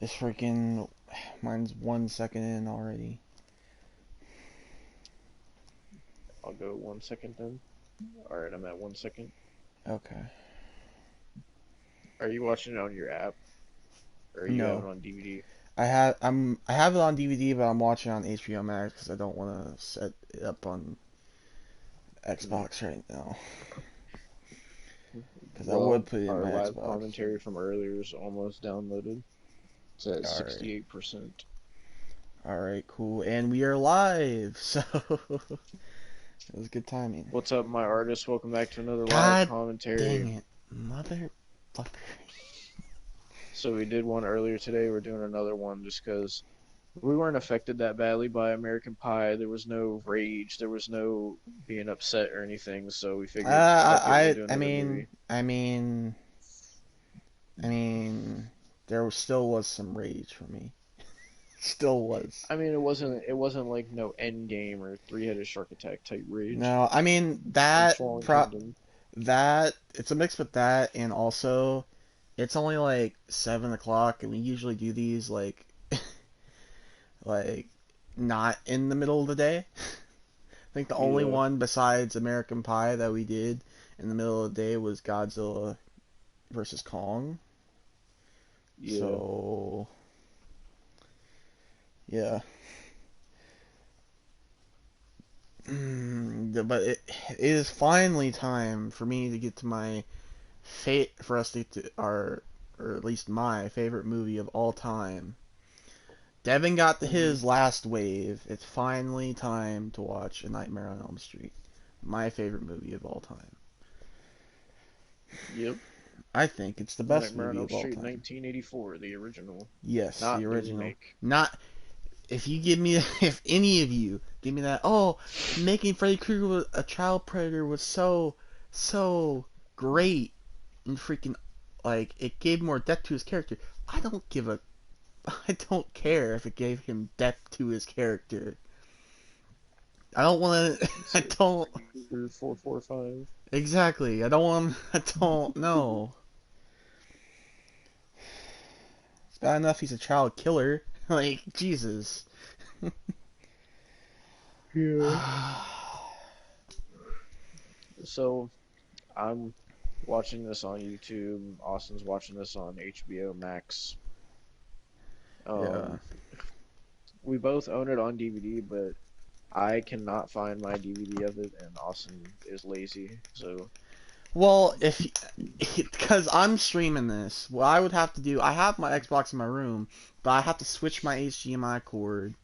It's freaking. Mine's 1 second in already. I'll go 1 second then. Alright, I'm at 1 second. Okay. Are you watching it on your app? Or you have No. it on DVD? I have it on DVD, but I'm watching it on HBO Max because I don't want to set it up on Hmm. Xbox right now. Because I would Well, put it in our my live Xbox. commentary from earlier is almost downloaded. It's at All right. 68%. All right. Cool. And we are live. So it was good timing. What's up, my artist? Welcome back to another live God commentary. dang it, motherfucker. So we did one earlier today. We're doing another one just because we weren't affected that badly by American Pie. There was no rage. There was no being upset or anything. So we figured, fuck it, we'll do I another mean, movie. I mean, there still was some rage for me. Still was. I mean, it wasn't like no End Game or Three-Headed Shark Attack type rage No, I mean from that Fallen pro Kingdom. that it's a mix with that and also it's only like 7 o'clock and we usually do these like not in the middle of the day. I think the only Yeah, one besides American Pie that we did in the middle of the day was Godzilla versus Kong. yeah. So yeah. But it is finally time for me to get to my for us to get to our, or at least my favorite movie of all time. Devin got to Hmm. his last wave. It's finally time to watch A Nightmare on Elm Street. My favorite movie of all time. Yep. I think it's the best Nightmare on movie Elm of all Street time. 1984, the original, Yes, the not the original. remake. Not if you give me if any of you give me that. Oh, making Freddy Krueger a child predator was so great and freaking like it gave more depth to his character. I don't give a I don't care if it gave him depth to his character. I don't want to. It's I a don't Freddy Krueger 445. exactly. I don't want. I don't know. It's bad enough he's a child killer. Like Jesus. Yeah. So I'm watching this on YouTube. Austin's watching this on HBO Max. Yeah. Um, we both own it on DVD, but I cannot find my DVD of it, and Austin is lazy. So, Well, if because I'm streaming this, what I would have to do, I have my Xbox in my room, but I have to switch my HDMI cord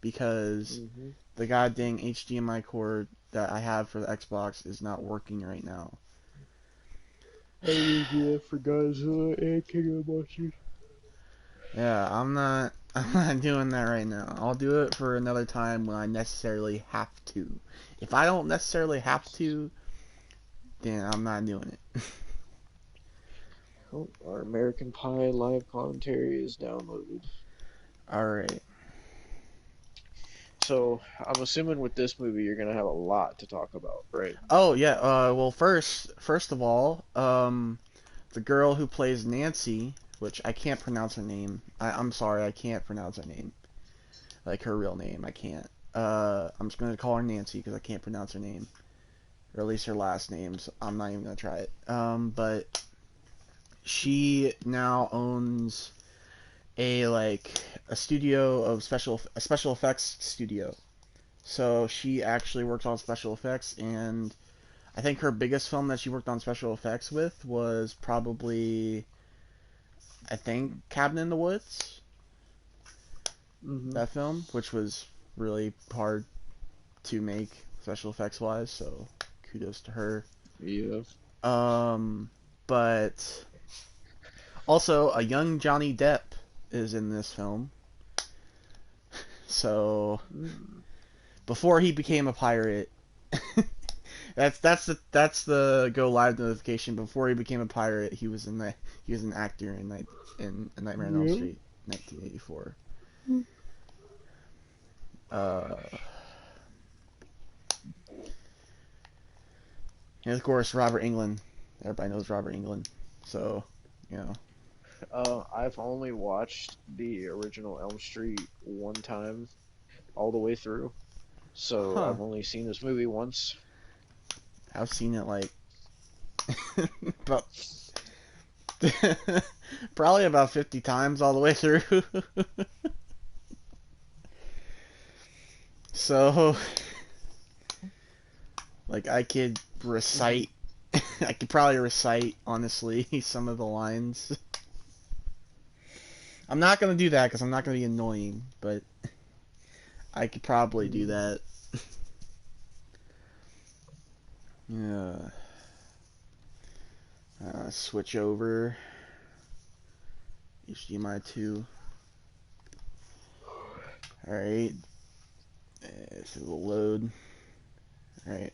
because hmm. the goddamn HDMI cord that I have for the Xbox is not working right now. I need to do that for Godzilla and King of the Monsters. Yeah, I'm not. I'm not doing that right now. I'll do it for another time when I necessarily have to. If I don't necessarily have to, then I'm not doing it. Oh, our American Pie live commentary is downloaded. All right. So I'm assuming with this movie you're gonna have a lot to talk about, right? Oh yeah. Well, first of all, the girl who plays Nancy, which I can't pronounce her name. I'm sorry, I can't pronounce her name. Like her real name, I can't. I'm just gonna call her Nancy because I can't pronounce her name, or at least her last name. So I'm not even gonna try it. But she now owns a studio of a special effects studio. So she actually works on special effects, and I think her biggest film that she worked on special effects with was probably I think Cabin in the Woods. Mm-hmm. That film, which was really hard to make special effects wise, so kudos to her. Yeah. Um, but also a young Johnny Depp is in this film. So Mm. before he became a pirate, that's the go live notification. Before he became a pirate, he was an actor in Nightmare on Elm Yeah. Street, 1984. Uh, and of course Robert England. Everybody knows Robert England, so you know. I've only watched the original Elm Street one time all the way through, so Huh. I've only seen this movie once. I've seen it like about probably about 50 times all the way through. So, like, I could recite, I could probably recite, honestly, some of the lines. I'm not gonna do that because I'm not gonna be annoying, but I could probably do that. Yeah. Switch over. HDMI 2. Alright. So it'll load. Alright.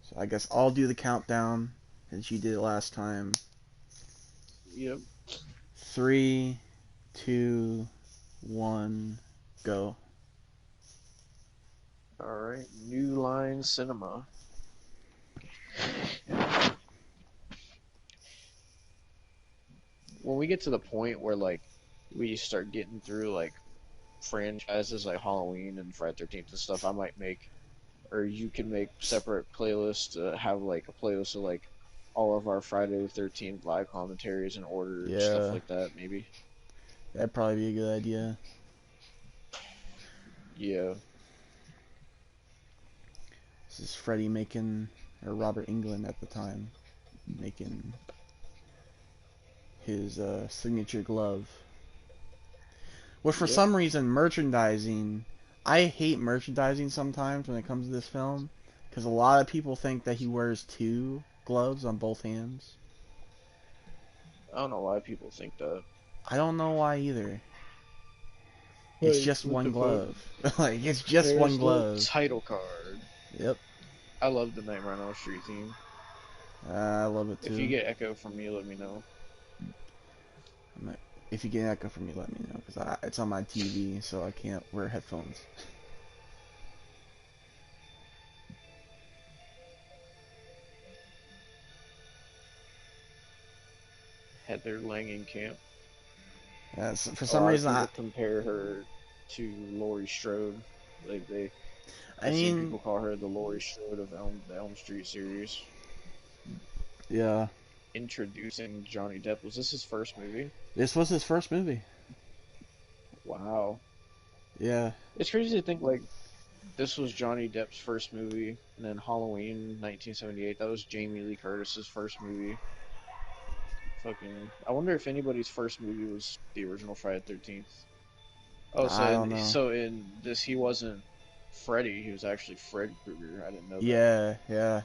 So I guess I'll do the countdown as you did it last time. Yep. 3, 2, 1, go. All right. New Line Cinema. When we get to the point where like we start getting through like franchises like Halloween and Friday 13th and stuff, I might make, or you can make separate playlists to have like a playlist of like all of our Friday the 13th live commentaries in order, stuff Yeah, like that, maybe. that'd probably be a good idea. Yeah. This is Freddy Makin, or Robert England at the time, making his signature glove. Which for Yep. some reason, merchandising, I hate merchandising sometimes when it comes to this film, because a lot of people think that he wears two gloves on both hands. I don't know why people think that. I don't know why either. It's Like, just what one the fuck? glove. Like, it's just one There's the glove. title card. Yep. I love the Nightmare on Elm Street theme. I love it If you too. get echo from me, let me know. If you get an echo from me, let me know, because it's on my TV, so I can't wear headphones. Heather Langenkamp. For A some lot of reason, people compare her to Laurie Strode. Like I I've seen mean, people call her the Laurie Strode of the Elm Street series. yeah, Introducing Johnny Depp. Was this his first movie? this was his first movie. Wow. Yeah, It's crazy to think like this was Johnny Depp's first movie, and then Halloween 1978. That was Jamie Lee Curtis's first movie. Fucking. I wonder if anybody's first movie was the original Friday the 13th. Oh, I don't know. so in this he wasn't Freddy. He was actually Fred Krueger. I didn't know that. Yeah, yeah.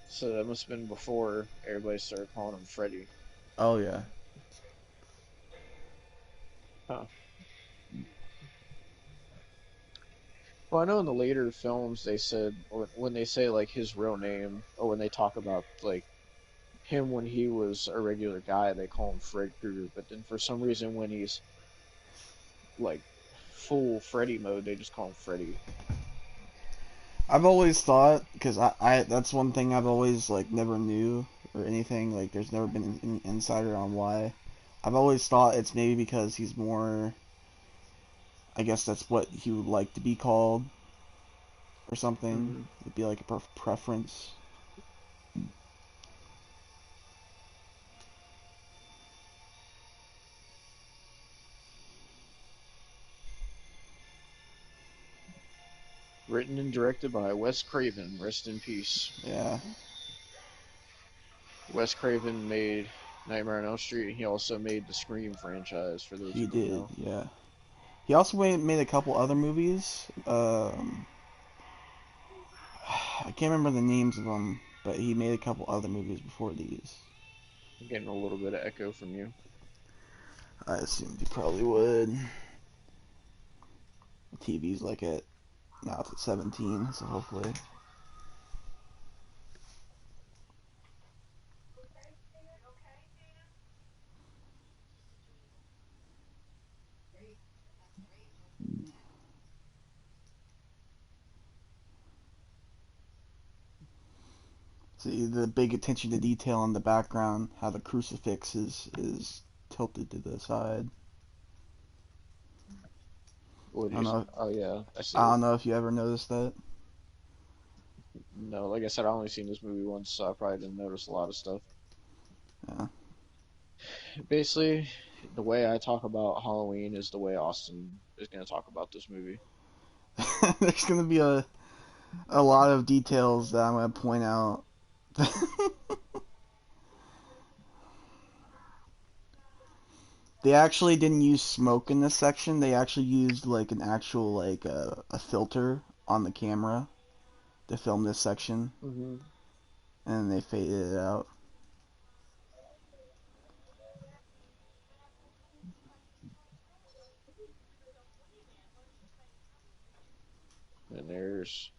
So that must have been before everybody started calling him Freddy. Oh yeah. Huh. Well, I know in the later films they said when they say like his real name or when they talk about like him when he was a regular guy, they call him Fred Krueger. But then for some reason when he's like full Freddy mode, they just call him Freddy. I've always thought, because I that's one thing I've always like never knew or anything. Like, there's never been any insider on why. I've always thought it's maybe because he's more. I guess that's what he would like to be called or something. Hmm. It'd be like a preference. Written and directed by Wes Craven. Rest in peace. Yeah, Wes Craven made Nightmare on Elm Street, and he also made the Scream franchise. For those he who don't did. know. Yeah. He also made a couple other movies. I can't remember the names of them, but he made a couple other movies before these. I'm getting a little bit of echo from you. I assumed he probably would. The TV's like at now it's at 17, so hopefully. See the big attention to detail in the background, how the crucifix is tilted to the side. What I do don't you? know. Oh yeah, I see I it. don't know if you ever noticed that. No, like I said, I only seen this movie once, so I probably didn't notice a lot of stuff. Yeah. Basically, the way I talk about Halloween is the way Austin is going to talk about this movie. There's gonna be a lot of details that I'm gonna point out. They actually didn't use smoke in this section. They actually used like an actual like a filter on the camera to film this section, Hmm. and they faded it out. And there's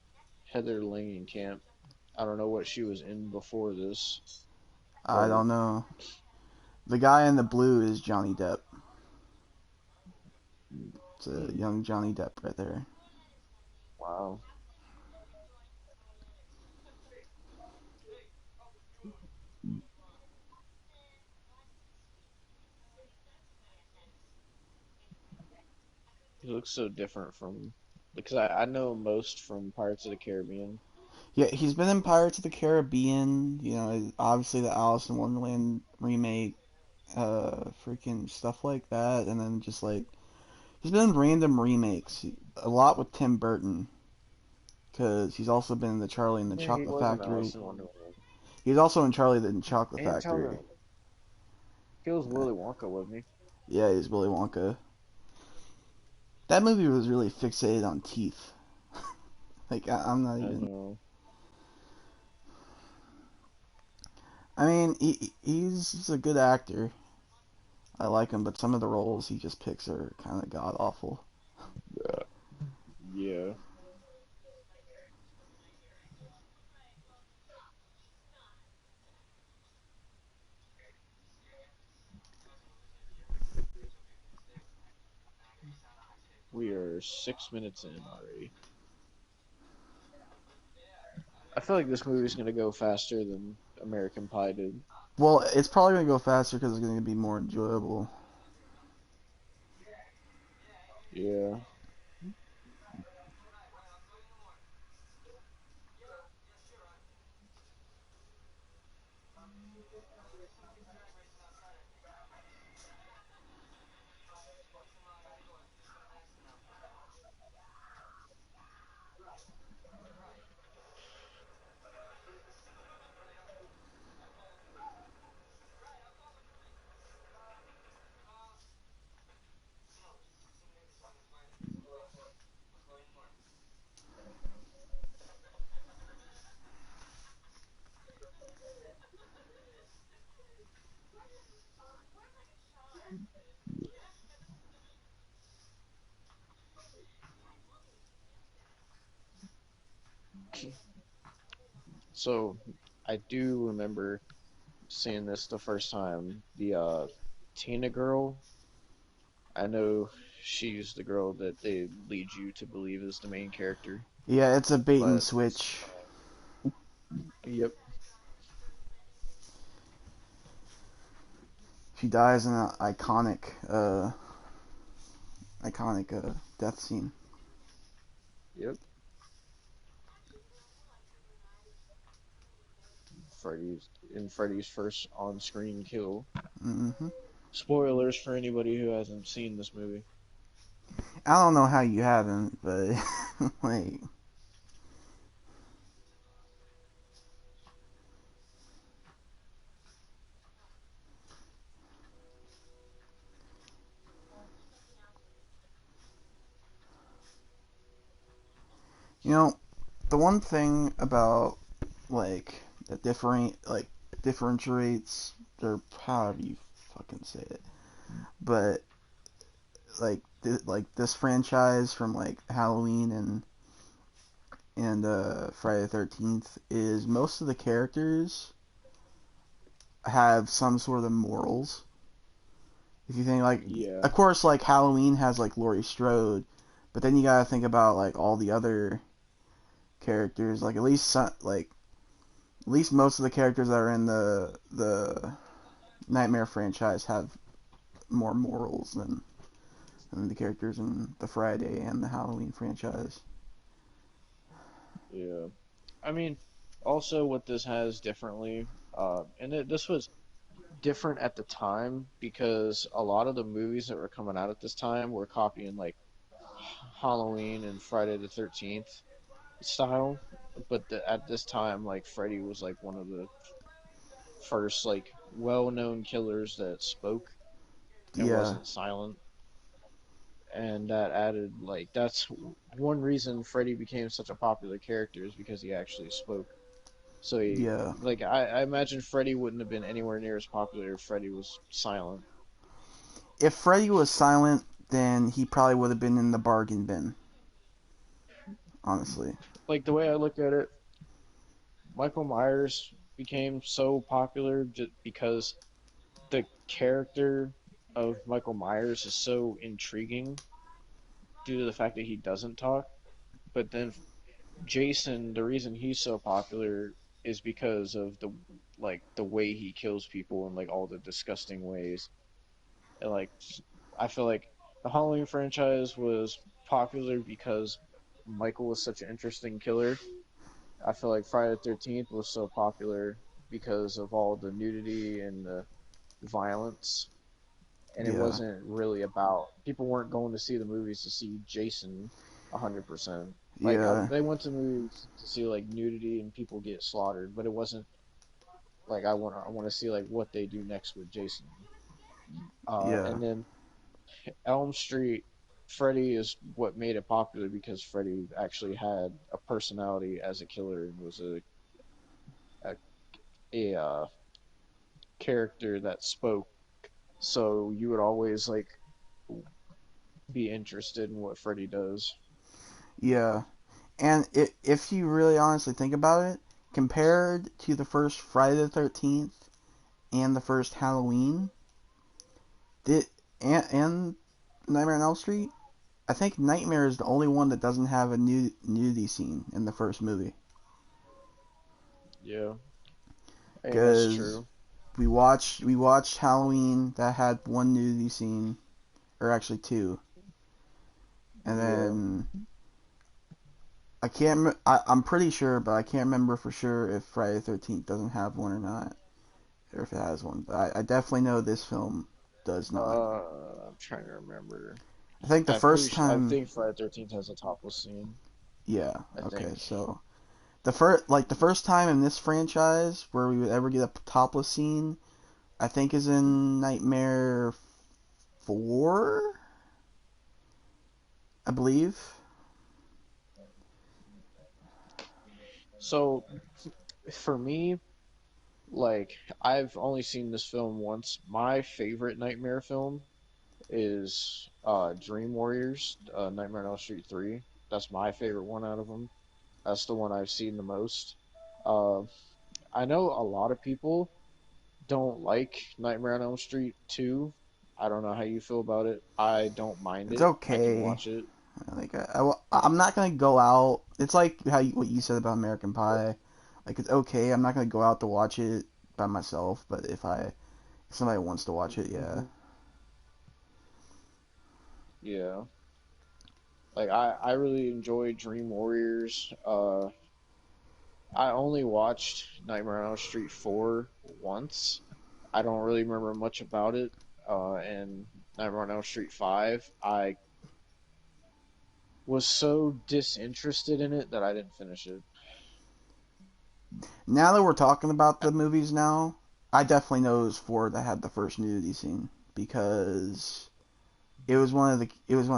Heather Langenkamp. I don't know what she was in before this, I but don't know. The guy in the blue is Johnny Depp. It's a hmm, young Johnny Depp right there. wow. He looks so different from because I know most from Pirates of the Caribbean. Yeah, he's been in Pirates of the Caribbean. You know, obviously the Alice in Wonderland remake, freaking stuff like that, and then just like he's been in random remakes, a lot with Tim Burton, because he's also been in the Charlie and the Yeah, he Chocolate was in Factory. Alice in Wonderland. He's also in Charlie and the Chocolate And tell Factory. him he was Willy Wonka with me. Yeah, he's Willy Wonka. That movie was really fixated on teeth. Like I'm not I even. know. I mean, he's a good actor. I like him, but some of the roles he just picks are kind of god awful. Yeah. We are 6 minutes in already. I feel like this movie's gonna go faster than American Pie did. Well, it's probably gonna go faster because it's gonna be more enjoyable. Yeah. So I do remember seeing this the first time. The Tina girl. I know she's the girl that they lead you to believe is the main character. Yeah, it's a bait and But switch. yep. She dies in an iconic death scene. Yep. Freddy's first on-screen kill. Hmm. Spoilers for anybody who hasn't seen this movie. I don't know how you haven't, but like, you know, the one thing about like that differentiates or however you fucking say it, but like like this franchise from like Halloween and Friday the 13th is most of the characters have some sort of morals. If you think like, Yeah. of course, like Halloween has like Laurie Strode, but then you gotta think about like all the other characters. Like at least some, like At least most of the characters that are in the Nightmare franchise have more morals than the characters in the Friday and the Halloween franchise. Yeah. I mean, also what this has differently, this was different at the time because a lot of the movies that were coming out at this time were copying like Halloween and Friday the 13th style, but at this time, like Freddy was like one of the first like well-known killers that spoke and Yeah, wasn't silent, and that added like that's one reason Freddy became such a popular character is because he actually spoke. So he yeah. like I imagine Freddy wouldn't have been anywhere near as popular if Freddy was silent. If Freddy was silent, then he probably would have been in the bargain bin. Honestly, Like the way I look at it, Michael Myers became so popular just because the character of Michael Myers is so intriguing due to the fact that he doesn't talk. But then Jason, the reason he's so popular is because of the way he kills people and like all the disgusting ways. And like I feel like the Halloween franchise was popular because Michael was such an interesting killer. I feel like Friday the 13th was so popular because of all the nudity and the violence, and it yeah, wasn't really about people weren't going to see the movies to see Jason 100%. Like yeah, they went to movies to see like nudity and people get slaughtered, but it wasn't like I want to see like what they do next with Jason. yeah, And then Elm Street, Freddy is what made it popular because Freddy actually had a personality as a killer and was a, a character that spoke. So you would always like be interested in what Freddy does. yeah. And if you really honestly think about it, compared to the first Friday the 13th and the first Halloween, it, and Nightmare on Elm Street, I think Nightmare is the only one that doesn't have a nudity scene in the first movie. Yeah, I mean that's Because true. we watched Halloween that had one nudity scene, or actually two, and Yeah. then I can't. I'm pretty sure, but I can't remember for sure if Friday the 13th doesn't have one or not, or if it has one. But I definitely know this film does not. I'm trying to remember. I think the I'm pretty first sure. I time, think Friday the 13th has a topless scene. yeah, I okay, think. so the first time in this franchise where we would ever get a topless scene, I think is in Nightmare 4, I believe. So for me, like I've only seen this film once. My favorite Nightmare film is Dream Warriors, Nightmare on Elm Street 3. That's my favorite one out of them. That's the one I've seen the most. Uh, I know a lot of people don't like Nightmare on Elm Street 2. I don't know how you feel about it. I don't mind It's it. I can okay. watch it. Like I'm not gonna go out. It's like what you said about American Pie. Like it's okay. I'm not gonna go out to watch it by myself. But if somebody wants to watch it, yeah, Hmm. Yeah. Like I really enjoyed Dream Warriors. I only watched Nightmare on Elm Street 4 once. I don't really remember much about it. And Nightmare on Elm Street 5, I was so disinterested in it that I didn't finish it. now that we're talking about the movies now, I definitely know it was four that had the first nudity scene because it was one of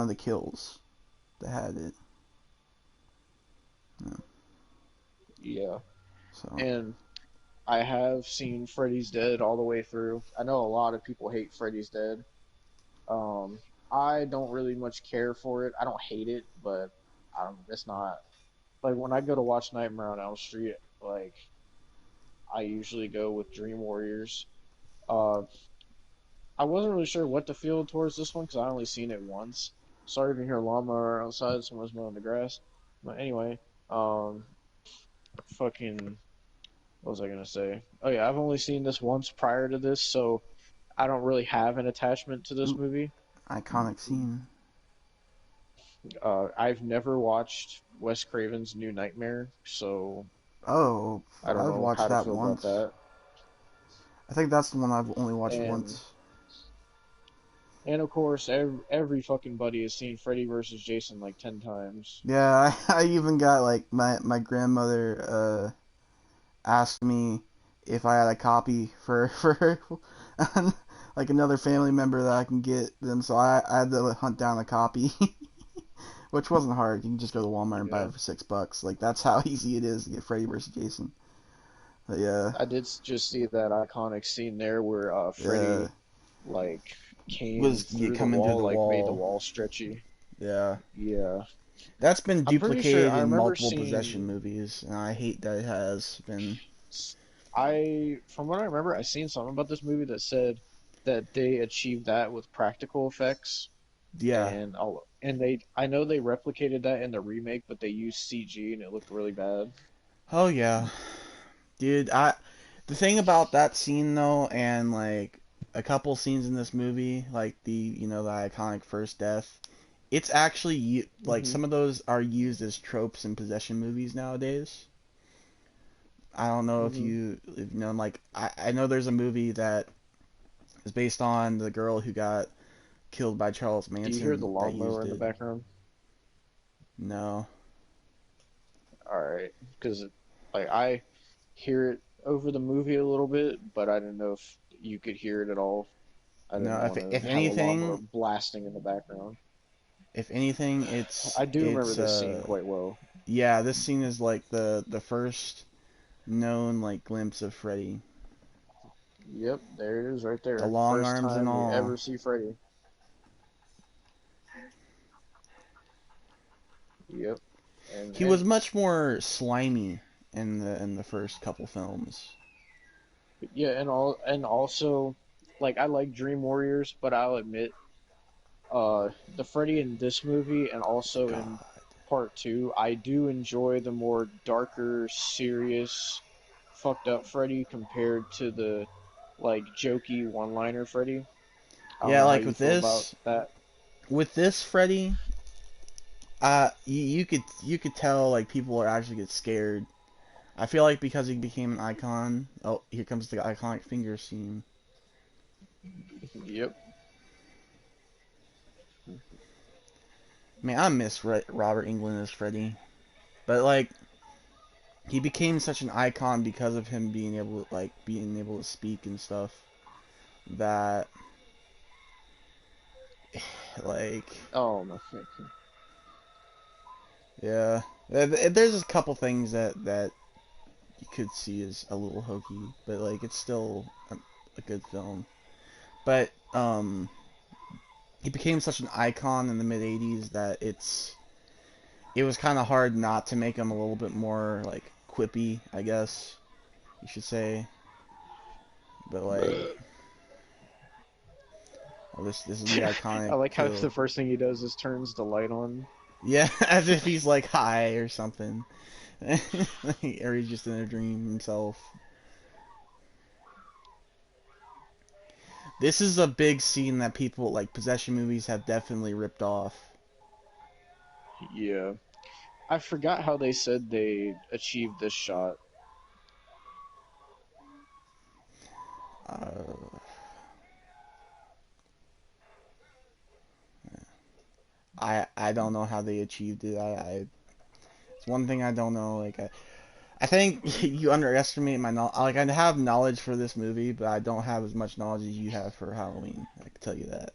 the kills that had it. Yeah, Yeah. so And I have seen Freddy's Dead all the way through. I know a lot of people hate Freddy's Dead. Um, I don't really much care for it. I don't hate it, but it's not like when I go to watch Nightmare on Elm Street, like I usually go with Dream Warriors. Uh, I wasn't really sure what to feel towards this one because I only seen it once. Sorry if you hear a lawnmower outside, someone's mowing the grass. But anyway, um, fucking what was I gonna say? Oh yeah, I've only seen this once prior to this, so I don't really have an attachment to this Ooh, movie. iconic scene. I've never watched Wes Craven's New Nightmare, so Oh, I don't I've know watched how to that feel about once. that. I think that's the one I've only watched And once. and of course, every fucking buddy has seen Freddy versus Jason like 10 times. Yeah, I even got like my grandmother asked me if I had a copy for like another family member that I can get them, so I had to hunt down a copy, which wasn't hard. You can just go to Walmart and buy Yeah, it for $6. Like that's how easy it is to get Freddy vs. Jason. But yeah, I did just see that iconic scene there where yeah, Freddy like came was through the coming through wall, the like made the wall. wall stretchy. Yeah, Yeah, that's been I'm pretty sure duplicated I in remember multiple seeing. possession movies, and I hate that it has been. From what I remember, I seen something about this movie that said that they achieved that with practical effects, Yeah. I know they replicated that in the remake, but they used CG and it looked really bad. Oh yeah, dude. The thing about that scene though, and like a couple scenes in this movie, like the iconic first death, it's actually like Hmm. some of those are used as tropes in possession movies nowadays. I don't know Hmm. if you know, like I know there's a movie that is based on the girl who got killed by Charles Do you hear the Manson that lawnmower used in the it. background? No. All right, because like I hear it over the movie a little bit, but I didn't know if you could hear it at all. I No, didn't want if to have a lawnmower anything, blasting in the background. it's I do remember it's this scene quite well. yeah, this scene is like the first known like glimpse of Freddy. Yep, there it is right The there. long First arms and time we all. ever see Freddy. Yep. And He was much more slimy in the first couple films. yeah, and also like I like Dream Warriors, but I'll admit the Freddy in this movie and also God. in part 2, I do enjoy the more darker, serious, fucked up Freddy compared to the like jokey one-liner Freddy. I don't Yeah, know how like you feel about that. with this Freddy, you could tell like people are actually get scared. I feel like because he became an icon. Oh, here comes the iconic finger scene. Yep. Man, I miss Robert Englund as Freddy, but like he became such an icon because of him being able to speak and stuff that like Oh no. yeah, there's a couple things that you could see as a little hokey, but like it's still a good film. But he became such an icon in the mid '80s that it was kind of hard not to make him a little bit more like quippy, I guess you should say. But like, oh, this is the I iconic like how kill. the first thing he does is turns the light on. Yeah, as if he's like high or something, or he's just in a dream himself. This is a big scene that people like possession movies have definitely ripped off. Yeah. I forgot how they said they achieved this shot. Uh, I don't know how they achieved it. It's one thing I don't know. Like I think you underestimate my knowledge. Like I have knowledge for this movie, but I don't have as much knowledge as you have for Halloween. I can tell you that.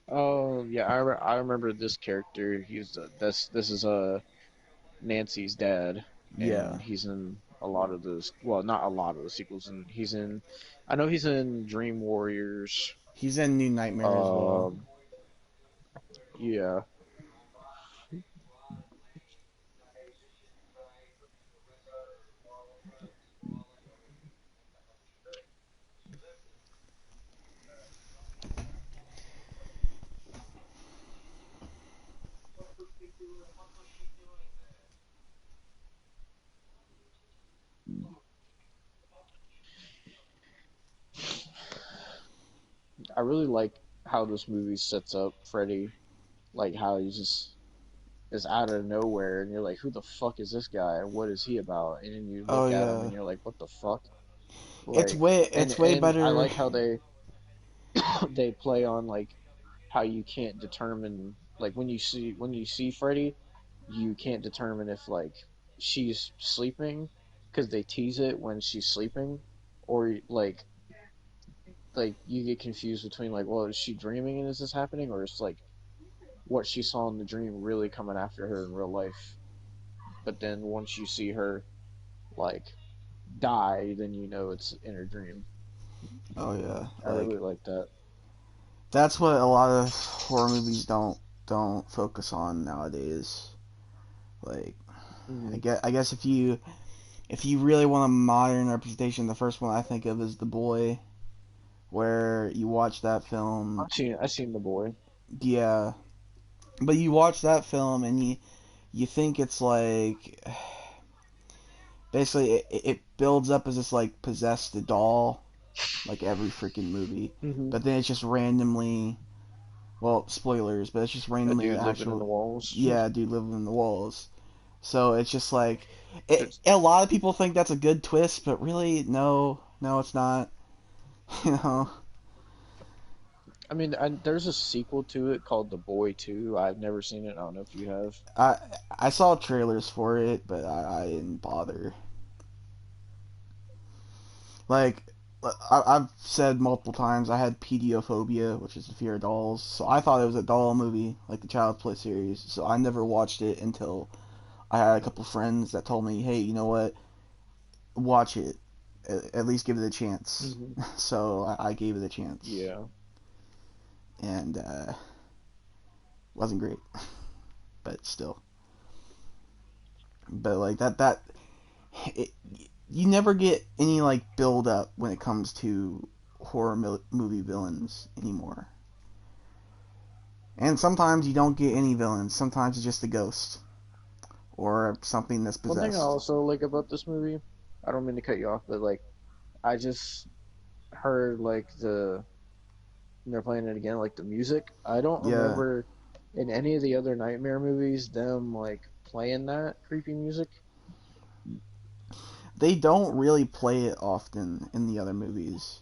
Oh yeah, I remember this character. This is Nancy's dad, and Yeah, he's in a lot of those. Well, not a lot of the sequels, and I know he's in Dream Warriors. he's in New Nightmare as well. Um, yeah, I really like how this movie sets up Freddy, like how he just is out of nowhere, and you're like, who the fuck is this guy? What is he about? And then you Oh look at him, yeah, and you're like, what the fuck? it's Like, way and it's way and I better. like how they they play on like how you can't determine like when you see Freddy, you can't determine if like she's sleeping because they tease it when she's sleeping, or like you get confused between like, well, is she dreaming and is this happening, or is like what she saw in the dream really coming after her in real life? But then once you see her like die, then you know it's in her dream. Oh yeah, I like really like that. that's what a lot of horror movies don't focus on nowadays. Like Hmm. I guess if you really want a modern representation, the first one I think of is The Boy, where you watch that film. I've seen the boy. Yeah, but you watch that film and you think it's like basically it builds up as this like possessed doll like every freaking movie, Hmm. but then it's just randomly, well, spoilers, but it's just A randomly an dude living in actual, the walls. yeah, dude living in the walls. So it's just like There's, a lot of people think that's a good twist, but really no it's not. You know, I mean, there's a sequel to it called The Boy 2. I've never seen it. I don't know if you have. I I saw trailers for it, but I didn't bother. Like I've said multiple times, I had pediophobia, which is the fear of dolls. So I thought it was a doll movie, like the Child's Play series. So I never watched it until I had a couple friends that told me, "Hey, you know what? Watch it. At least give it a chance." Hmm. So I gave it a chance, Yeah. and wasn't great, but still. But like it, you never get any like build up when it comes to movie villains anymore. And sometimes you don't get any villains. Sometimes it's just a ghost or something that's One thing I possessed. also like about this movie, I don't mean to cut you off, but like I just heard like they're playing it again, like the music. I don't Yeah, remember in any of the other Nightmare movies them like playing that creepy music. they don't really play it often in the other movies.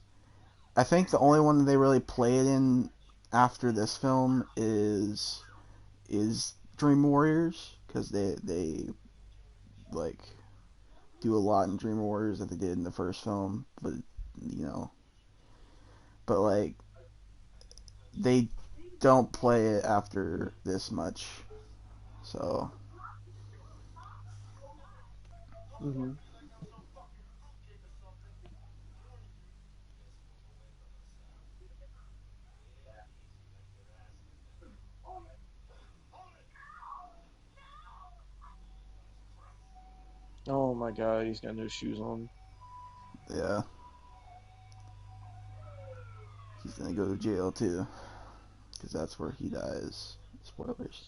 I think the only one that they really play it in after this film is Dream Warriors because they like do a lot in Dream Warriors that they did in the first film, but you know, but like they don't play it after this much. So Hmm. Oh my God, he's got no shoes on. yeah, he's gonna go to jail too because that's where he dies. Spoilers.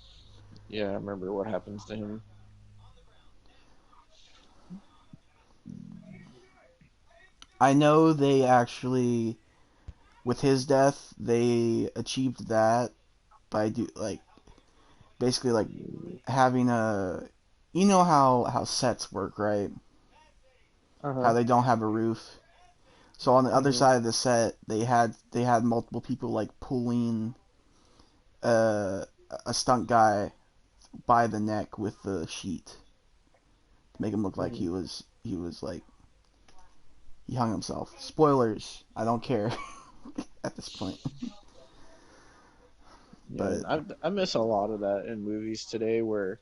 Yeah, I remember what happens to him. I know they actually with his death they achieved that by do like basically like having a, you know how sets work, right? Uh How huh. they don't have a roof. So on the other Hmm. side of the set, they had multiple people like pulling uh, a stunt guy by the neck with the sheet to make him look like Hmm. he was like he hung himself. Spoilers. I don't care at this point. Yeah, But and I miss a lot of that in movies today where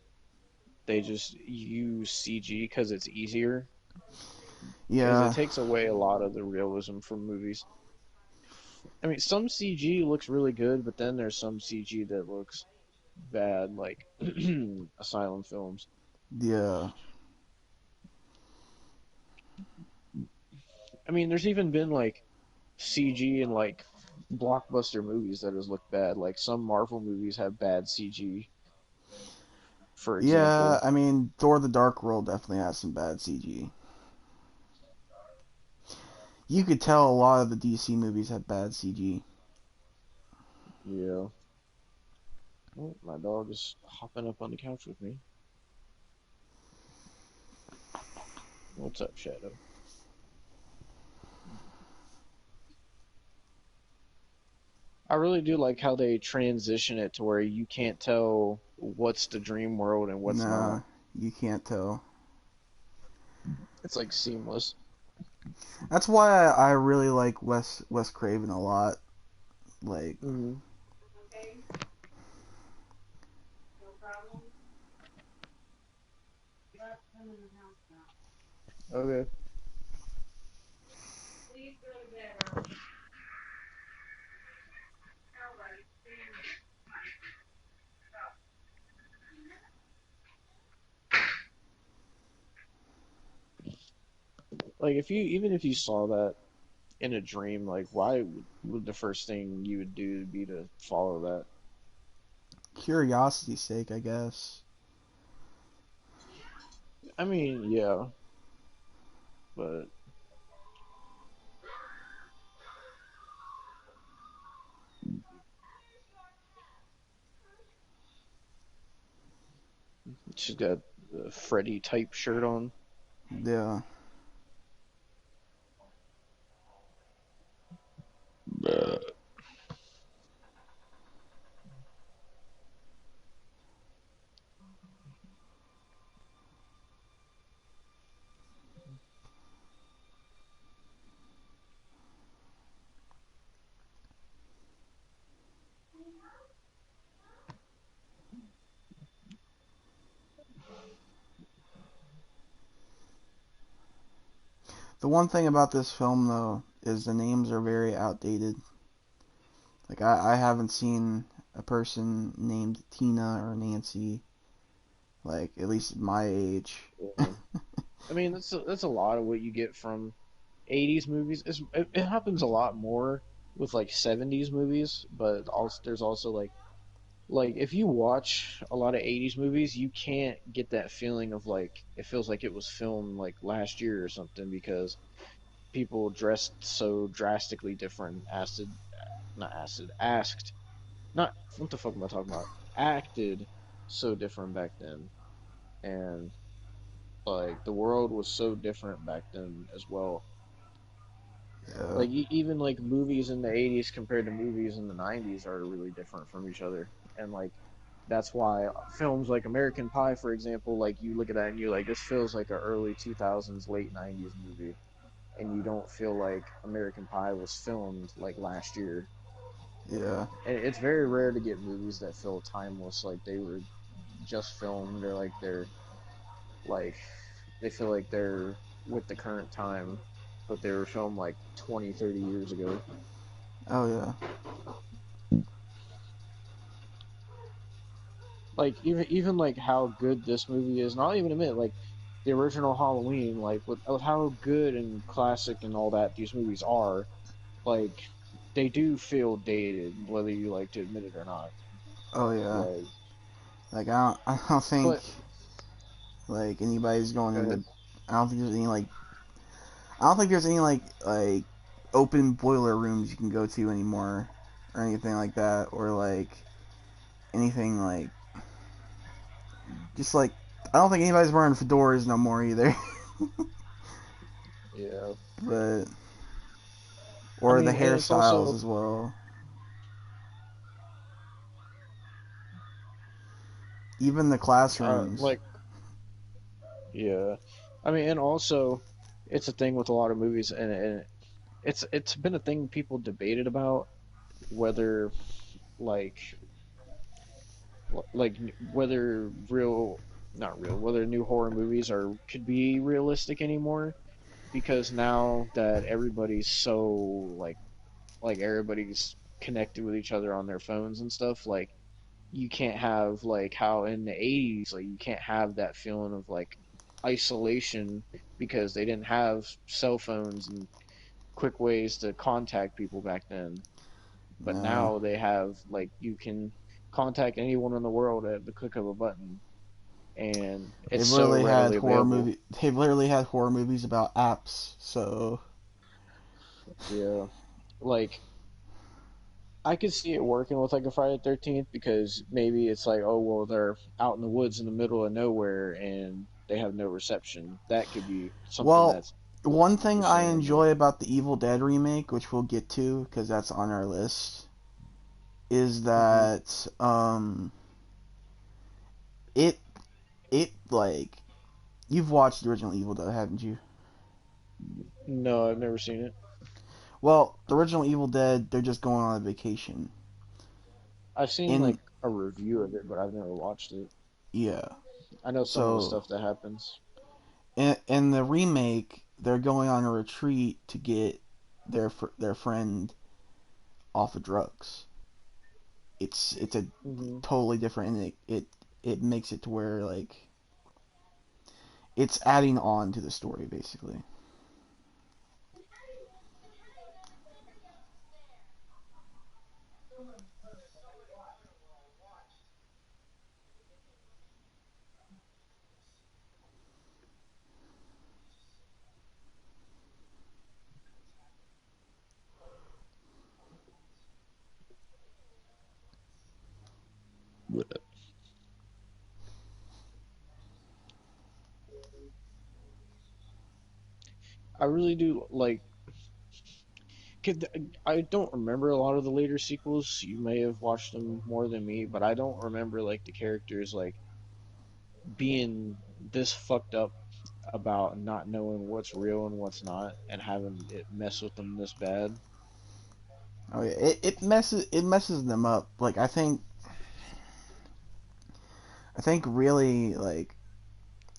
they just use CG because it's easier because it yeah, takes away a lot of the realism from movies. I mean, some CG looks really good, but then there's some CG that looks bad, like Asylum films. yeah, I mean, there's even been like CG in like blockbuster movies that has looked bad. Like some Marvel movies have bad CG, for yeah. example. I mean, Thor: The Dark World definitely has some bad CG. You could tell a lot of the DC movies have bad CG. Yeah. Oh, my dog is hopping up on the couch with me. What's up, Shadow? I really do like how they transition it to where you can't tell what's the dream world and what's Nah, not. you can't tell. It's like seamless. That's why I really like Wes Craven a lot. Like, Hmm. Okay. Like if you even if you saw that in a dream, like why would the first thing you would do be to follow that? curiosity's sake, I guess. I mean, yeah, but she's got a Freddy type shirt on. Yeah. The one thing about this film, though, is the names are very outdated. Like, I haven't seen a person named Tina or Nancy, like, at least my age. Yeah. I mean, that's a lot of what you get from 80s movies. It happens a lot more with like 70s movies, but also there's also like if you watch a lot of 80s movies, you can't get that feeling of like it feels like it was filmed like last year or something because people dressed so drastically different. Asked, not what the fuck am I talking about? Acted so different back then, and like the world was so different back then as well. Yeah. Like even like movies in the 80s compared to movies in the 90s are really different from each other, and like that's why films like American Pie, for example, like you look at that and you're like, this feels like a early 2000s, late 90s movie, and you don't feel like American Pie was filmed like last year. Yeah. And it's very rare to get movies that feel timeless, like they were just filmed, or like they feel like they're with the current time, but they were filmed like 20, 30 years ago. Oh, yeah. Like even like how good this movie is, and I'll even admit like the original Halloween, like with how good and classic and all that these movies are, like they do feel dated, whether you like to admit it or not. Oh, yeah. Like, Like, I don't think, but like, anybody's going go into. ahead. I don't think there's any, like, I don't think there's any, like, open boiler rooms you can go to anymore, or anything like that, or, like, anything, like, just, like, I don't think anybody's wearing fedoras no more either. Yeah, But, I or the mean, and it's hairstyles also as well. Even the classrooms. like yeah, I mean, and also it's a thing with a lot of movies, and it's been a thing people debated about whether like like whether real not real whether new horror movies are could be realistic anymore because now that everybody's so like everybody's connected with each other on their phones and stuff, like you can't have like how in the 80s like you can't have that feeling of like isolation because they didn't have cell phones and quick ways to contact people back then. But Yeah. now they have like you can contact anyone in the world at the click of a button, and it's so readily available. They've literally had horror movies about apps. So Yeah, like I could see it working with like a Friday the 13th because maybe it's like, oh well, they're out in the woods in the middle of nowhere and they have no reception. That could be something Well, that's one thing I understandable. enjoy about the Evil Dead remake, which we'll get to because that's on our list, is Hmm. that it it like you've watched the original Evil Dead, haven't you? No, I've never seen it. Well, the original Evil Dead, they're just going on a vacation. I've seen In like a review of it, but I've never watched it. Yeah, I know some of the so stuff that happens. in the remake, they're going on a retreat to get their friend off of drugs. It's a Hmm. totally different, and it makes it to where like it's adding on to the story basically. I really do like. I don't remember a lot of the later sequels. You may have watched them more than me, but I don't remember like the characters like being this fucked up about not knowing what's real and what's not, and having it mess with them this bad. Oh yeah, it messes them up. Like I think really like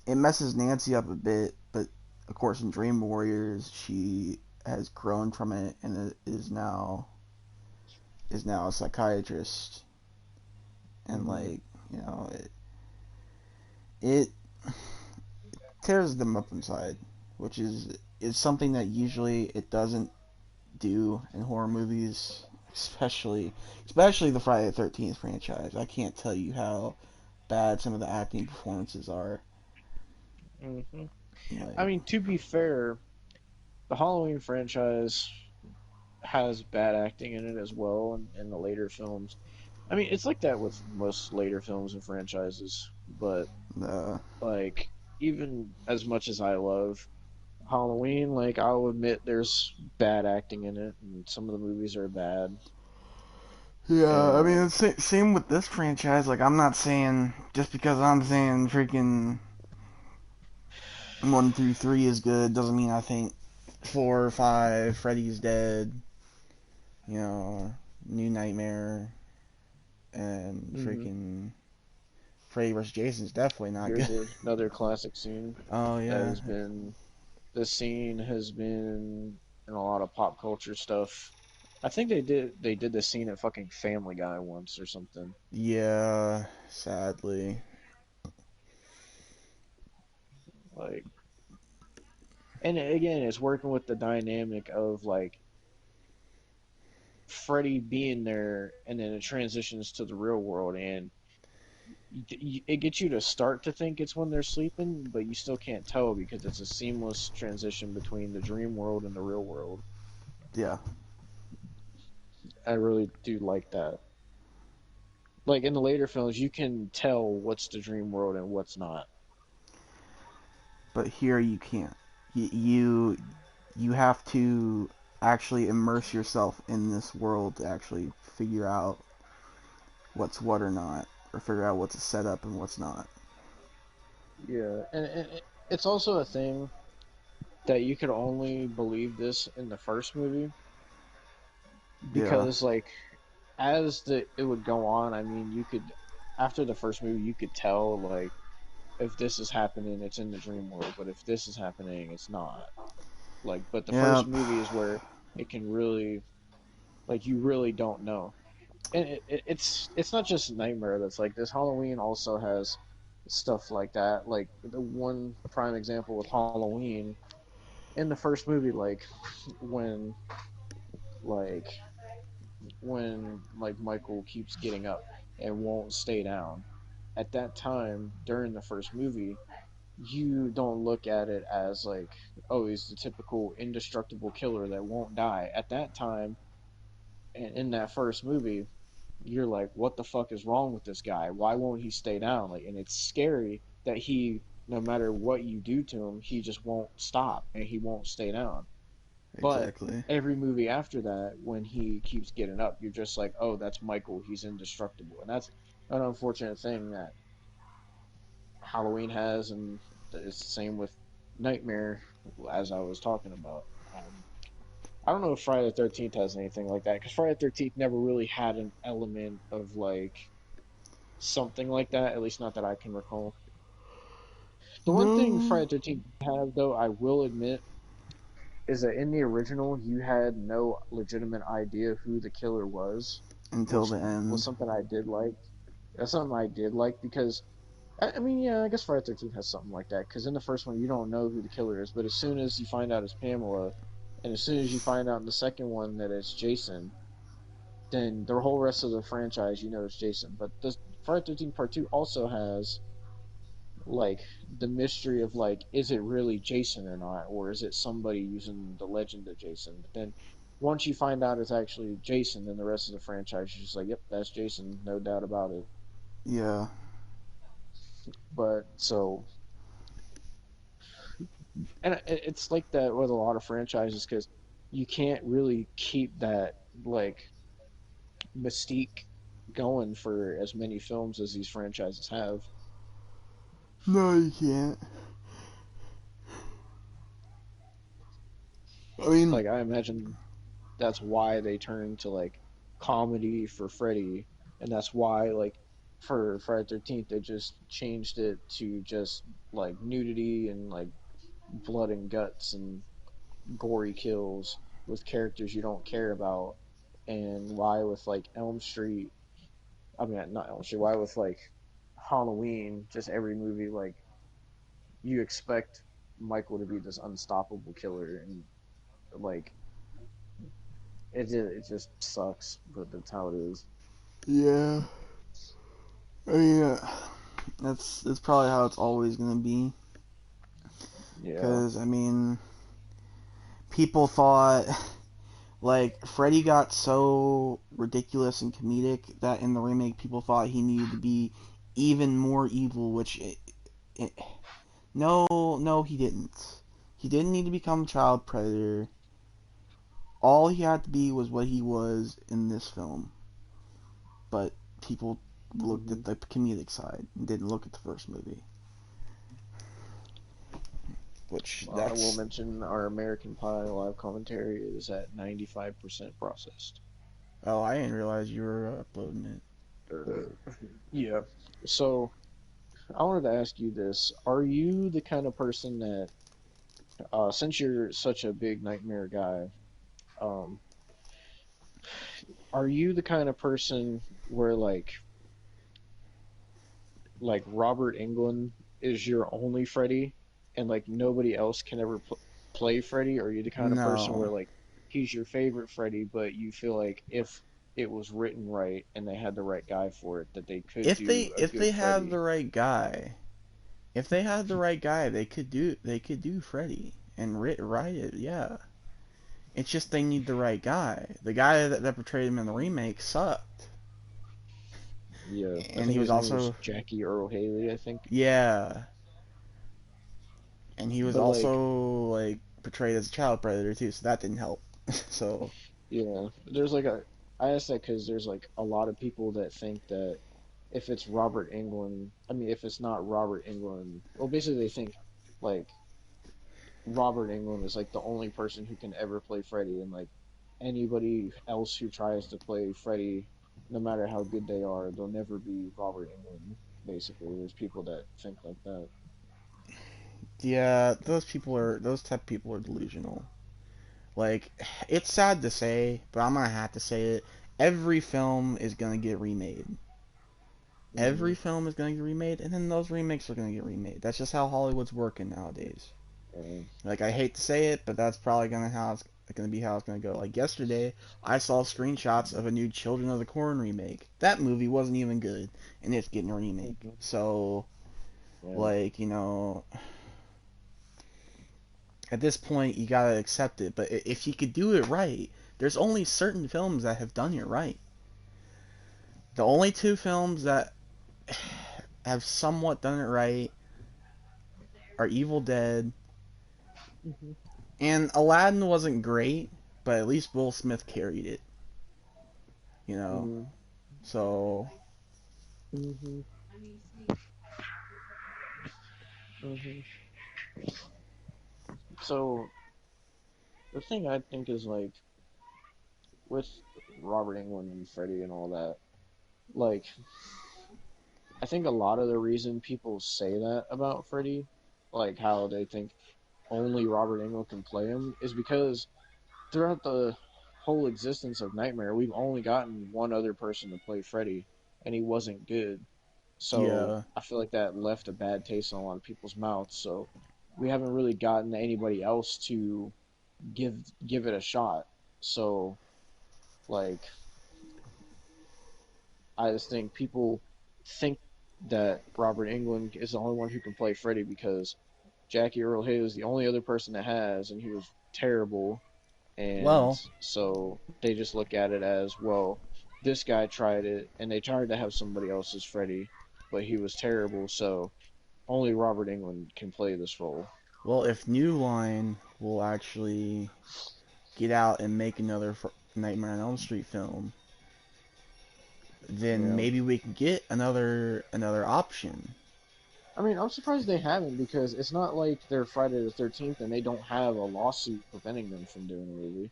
it messes Nancy up a bit, but of course in Dream Warriors she has grown from it and is now a psychiatrist, and Hmm. like it tears them up inside, which is something that usually it doesn't do in horror movies, especially the Friday the 13th franchise. I can't tell you how bad some of the acting performances are. Hmm. I Like, mean, to be fair, the Halloween franchise has bad acting in it as well in the later films. I mean, it's like that with most later films and franchises, but uh, like even as much as I love Halloween, like I'll admit there's bad acting in it, and some of the movies are bad. yeah, I mean, And it's same with this franchise. Like, I'm not saying just because I'm saying freaking 1 through 3 is good doesn't mean I think 4 or 5, Freddy's Dead, New Nightmare, and mhm, freaking Freddy vs. Jason is definitely not here's good. another classic scene Oh that yeah, has been. This scene has been in a lot of pop culture stuff. I think they did the scene at fucking Family Guy once or something. yeah. Sadly, Like, and again, it's working with the dynamic of like Freddy being there, and then it transitions to the real world, and it gets you to start to think it's when they're sleeping, but you still can't tell because it's a seamless transition between the dream world and the real world. yeah. I really do like that. Like in the later films, you can tell what's the dream world and what's not. But here you can't. You have to actually immerse yourself in this world to actually figure out what's what or not, or figure out what's a setup and what's not. Yeah, and it's also a thing that you could only believe this in the first movie Yeah, because like as the it would go on, I mean, you could after the first movie, you could tell like if this is happening, it's in the dream world, but if this is happening, it's not. Like, but the yeah, first movie is where it can really like you really don't know. And it's not just Nightmare that's like this. Halloween also has stuff like that. Like the one prime example with Halloween in the first movie, when like when Michael keeps getting up and won't stay down. At that time during the first movie, you don't look at it as oh, he's the typical indestructible killer that won't die. At that time, And in that first movie, you're like, what the fuck is wrong with this guy? Why won't he stay down? Like, and it's scary that he, no matter what you do to him, he just won't stop and he won't stay down. But Exactly. every movie after that, when he keeps getting up, you're just like, oh, that's Michael. He's indestructible. And that's an unfortunate thing that Halloween has, and it's the same with Nightmare, as I was talking about. Um, I don't know if Friday the 13th has anything like that, because Friday the 13th never really had an element of like something like that, at least not that I can recall. The one thing No. Friday the 13th have, though, I will admit, is that in the original, you had no legitimate idea who the killer was, Until which the was end. something I did like. That's something I did like because I mean, yeah, I guess Friday the 13th has something like that. Because in the first one, you don't know who the killer is, but as soon as you find out it's Pamela, and as soon as you find out in the second one that it's Jason, then the whole rest of the franchise, you know it's Jason. But the Friday the 13th Part 2 also has like the mystery of like, is it really Jason or not, or is it somebody using the legend of Jason? But then once you find out it's actually Jason, then the rest of the franchise is just like, yep, that's Jason, no doubt about it. Yeah. But so, and it's like that with a lot of franchises because you can't really keep that like mystique going for as many films as these franchises have. No, you can't. I mean, Like I imagine that's why they turned to like comedy for Freddy, and that's why like for Friday 13th they just changed it to just like nudity and like blood and guts and gory kills with characters you don't care about, and why with like Elm Street, I mean not Elm Street, why with like Halloween, just every movie like you expect Michael to be this unstoppable killer, and like it just sucks, but that's how it is. yeah. I mean, that's probably how it's always gonna be. Yeah. Cause I mean, people thought like Freddy got so ridiculous and comedic that in the remake, people thought he needed to be even more evil. It no, no, he didn't. He didn't need to become a child predator. All he had to be was what he was in this film. But people looked Hmm. at the comedic side and didn't look at the first movie. Which I will that's mention our American Pie live commentary is at 95% processed. oh, I didn't realize you were uploading Yeah. So I wanted to ask you this: are you the kind of person that, since you're such a big nightmare guy, um, are you the kind of person where like Robert Englund is your only Freddy, and like nobody else can ever play Freddy? Or are you the kind of person No. where like he's your favorite Freddy, but you feel like if it was written right and they had the right guy for it, that they could do a If they good had Freddy? the right guy, if they had the right guy, they could do Freddy and write it. Yeah, it's just they need the right guy. The guy that portrayed him in the remake sucked, Yeah, I and think he was his name was also Jackie Earl Haley, I think. yeah, and he was But like, also like portrayed as a child predator too, so that didn't help. So yeah, there's like a. I asked that because there's like a lot of people that think that if it's Robert Englund, I mean, if it's not Robert Englund, well, basically they think like Robert Englund is like the only person who can ever play Freddy, and like anybody else who tries to play Freddy, no matter how good they are, they'll never be Robert Englund. Basically, there's people that think like that. yeah, those type of people are delusional. Like, it's sad to say, but I'm gonna have to say it. Every film is gonna get remade. Hmm. Every film is gonna get remade, and then those remakes are gonna get remade. That's just how Hollywood's working nowadays. And Like, I hate to say it, but that's probably gonna be how it's gonna go. Like yesterday, I saw screenshots of a new Children of the Corn remake. That movie wasn't even good, and it's getting a remake. Mhm. So, Yeah. like, at this point, you gotta accept it. But if you could do it right, there's only certain films that have done it right. The only two films that have somewhat done it right are Evil Dead, Hmm. and Aladdin wasn't great, but at least Will Smith carried it, you know. Hmm. So, Hmm. Hmm. So the thing I think is like with Robert Englund and Freddy and all that, like I think a lot of the reason people say that about Freddy, like how they think only Robert Englund can play him, is because throughout the whole existence of Nightmare, we've only gotten one other person to play Freddy, and he wasn't good. So yeah. I feel like that left a bad taste in a lot of people's mouths. So we haven't really gotten anybody else to give give it a shot. So like I just think people think that Robert Englund is the only one who can play Freddy because Jackie Earle Haley is the only other person that has, and he was terrible. And Well, so they just look at it as, well, this guy tried it, and they tried to have somebody else as Freddy, but he was terrible. So only Robert Englund can play this role. if New Line will actually get out and make another Nightmare on Elm Street film, then Yeah. maybe we can get another option. I mean, I'm surprised they haven't because it's not like they're Friday the 13th and they don't have a lawsuit preventing them from doing a movie.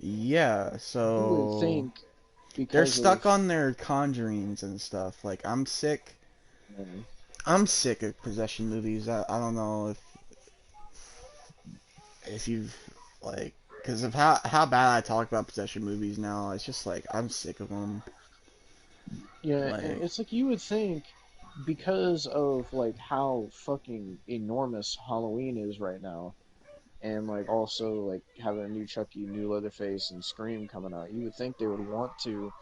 Yeah, You would so think they're because of stuck on their conjurings and stuff. Like I'm sick. um, I'm sick of possession movies. I don't know if you've like because of how bad I talk about possession movies now. It's just like I'm sick of them. yeah, and Like it's like you would think because of like how fucking enormous Halloween is right now, and like also like having a new Chucky, new Leatherface, and Scream coming out, you would think they would want to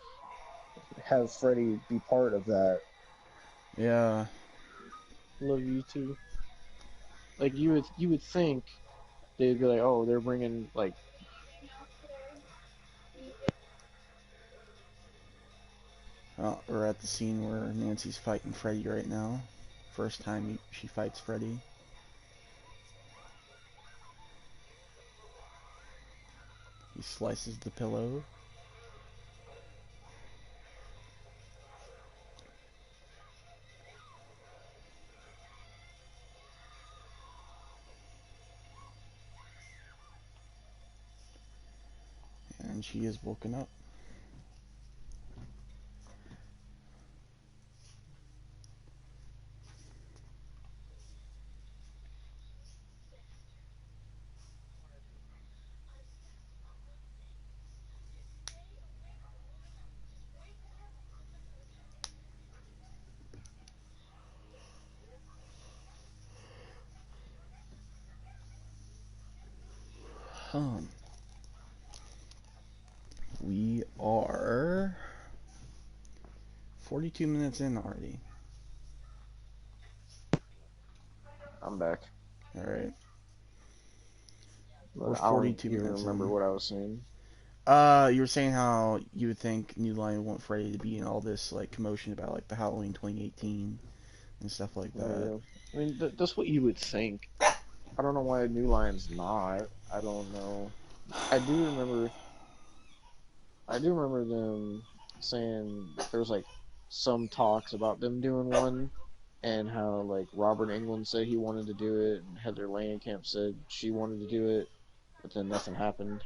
have Freddy be part of that. yeah, Love you too. Like you would think they'd be like, oh, they're bringing like well, we're at the scene where Nancy's fighting Freddy right now. First time she fights Freddy. He slices the pillow, and she is woken up. Um, we are 42 minutes in already. I'm back, All right, we're but I don't 42 even minutes remember in. what I was saying. You were saying how you would think New Line would want Freddy to be in all this like commotion about like the Halloween 2018 and stuff like Oh that. yeah, I mean that's what you would think. I don't know why New Line's not. I don't know. I do remember. I do remember them saying there was like some talks about them doing one, and how like Robert Englund said he wanted to do it, and Heather Langenkamp said she wanted to do it, but then nothing happened.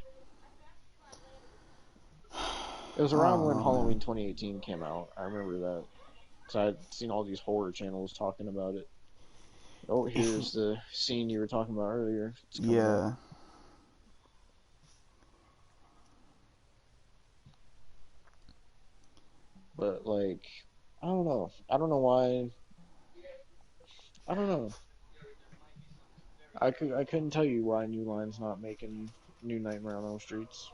It was I around don't when know, man. Halloween 2018 came out. I remember that because I'd seen all these horror channels talking about it. Oh, here's the scene you were talking about earlier. It's coming up, Yeah. but like I don't know. I don't know why. I don't know. I couldn't tell you why New Line's not making New Nightmare on Elm Streets.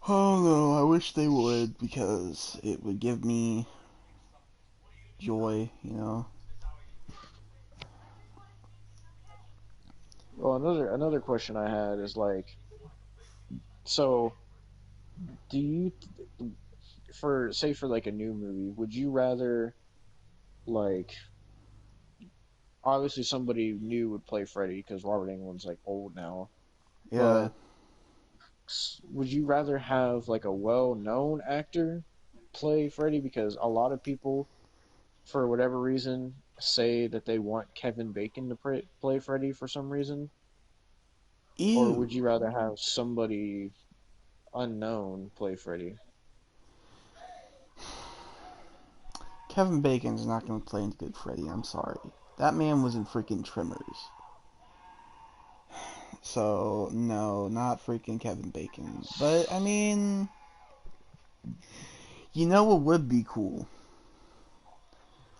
Oh no, I wish they would because it would give me joy, you know. Well, another question I had is like, so. Do you, for say for like a new movie, would you rather like obviously somebody new would play Freddy because Robert Englund's like old now, Yeah. but would you rather have like a well-known actor play Freddy because a lot of people for whatever reason say that they want Kevin Bacon to play Freddy for some reason, or would Ew. you rather have somebody unknown play Freddy? Kevin Bacon's not going to play into Good Freddy. I'm sorry. That man was in freaking Tremors. So, no, not freaking Kevin Bacon. But, I mean, you know what would be cool?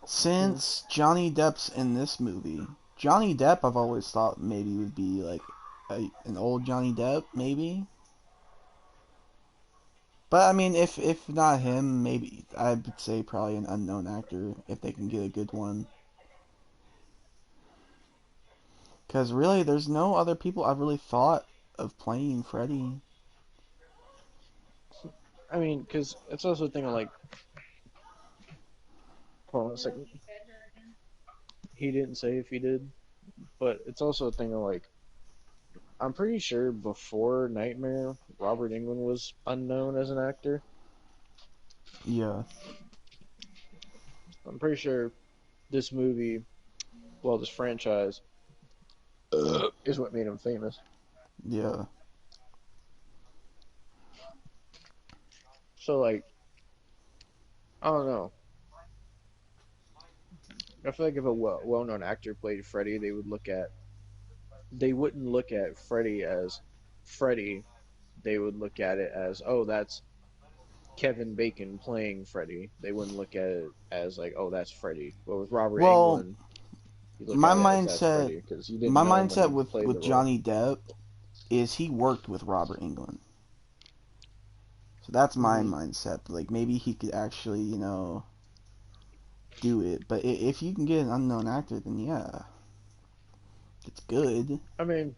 Hmm. Since Johnny Depp's in this movie, Johnny Depp I've always thought maybe would be like an old Johnny Depp, maybe. But I mean, if not him, maybe I would say probably an unknown actor if they can get a good one. Because really, there's no other people I've really thought of playing Freddy. I mean, because it's also a thing of like, hold on a second. He didn't say if he did, but it's also a thing of like, I'm pretty sure before Nightmare, Robert Englund was unknown as an actor. Yeah, I'm pretty sure this movie, well, this franchise, is what made him famous. yeah. So like, I don't know. I feel like if a well-known actor played Freddy, they wouldn't look at Freddy as Freddy. They would look at it as, oh, that's Kevin Bacon playing Freddy. They wouldn't look at it as like, oh, that's Freddy. But with Robert Well, Englund, you look my at it as that's mindset, Freddy because you didn't my know him when mindset he with played the with role. Johnny Depp is he worked with Robert Englund. So that's my Hmm. mindset. Like maybe he could actually, do it. But if you can get an unknown actor, then yeah, it's good. I mean,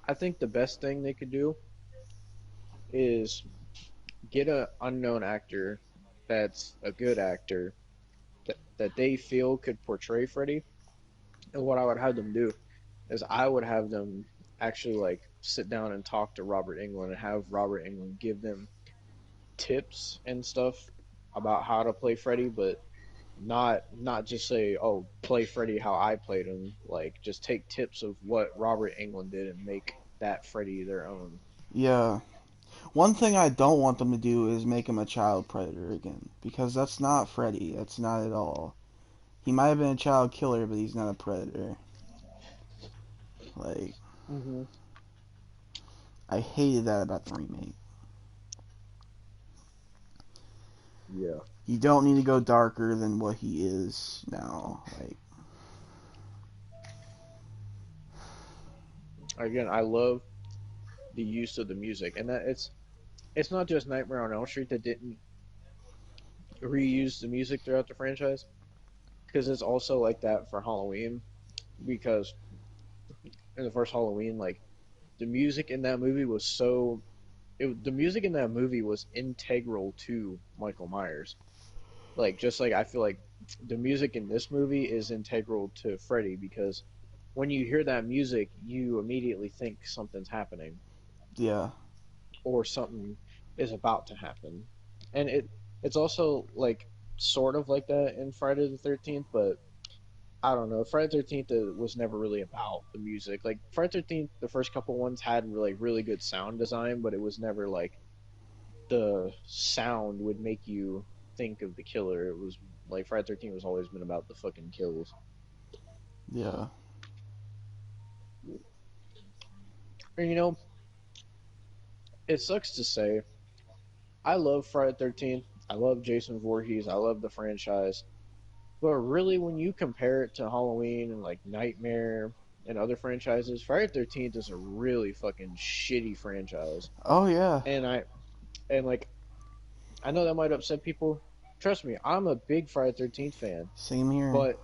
I think the best thing they could do is get a unknown actor that's a good actor that they feel could portray Freddy. And what I would have them do is I would have them actually like sit down and talk to Robert Englund and have Robert Englund give them tips and stuff about how to play Freddy, but not just say, "Oh, play Freddy how I played him." Like just take tips of what Robert Englund did and make that Freddy their own. Yeah. One thing I don't want them to do is make him a child predator again, because that's not Freddy. That's not at all. He might have been a child killer, but he's not a predator. Like, Hmm. I hated that about the remake. Yeah. You don't need to go darker than what he is now. Like, Again, I love the use of the music, and that it's not just Nightmare on Elm Street that didn't reuse the music throughout the franchise, because it's also like that for Halloween. Because in the first Halloween, like the music in that movie was the music in that movie was integral to Michael Myers. Like just like I feel like the music in this movie is integral to Freddy because when you hear that music, you immediately think something's happening yeah, or something is about to happen. And it's also like sort of like that in Friday the 13th, but I don't know. Friday the 13th was never really about the music. Like Friday the 13th, the first couple ones had really good sound design, but it was never like the sound would make you think of the killer. It was like Friday the 13th was always been about the fucking kills. yeah. And it sucks to say. I love Friday the 13th. I love Jason Voorhees. I love the franchise. But really, when you compare it to Halloween and like Nightmare and other franchises, Friday the 13th is a really fucking shitty franchise. Oh yeah. And like I know that might upset people. Trust me, I'm a big Friday the 13th fan, Same here. but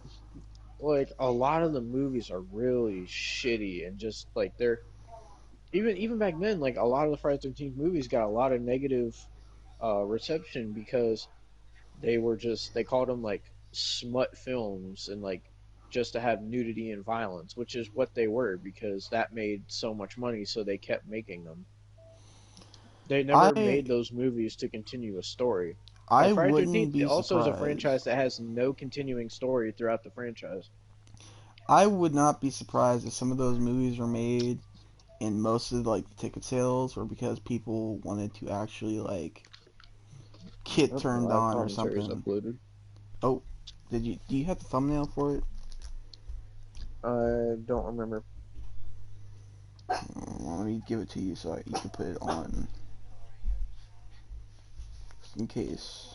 like a lot of the movies are really shitty and just like even back then, like a lot of the Friday 13th movies got a lot of negative reception because they called them like smut films and like just to have nudity and violence, which is what they were because that made so much money, so they kept making them. They never I made those movies to continue a story. I Like Friday wouldn't 13th be also is a surprised. franchise that has no continuing story throughout the franchise. I would not be surprised if some of those movies were made and most of like the ticket sales were because people wanted to actually like get Oh, the turned live on or commentary is something. uploaded. Oh, do you have the thumbnail for it? I don't remember. Well, let me give it to you so you can put it on just in case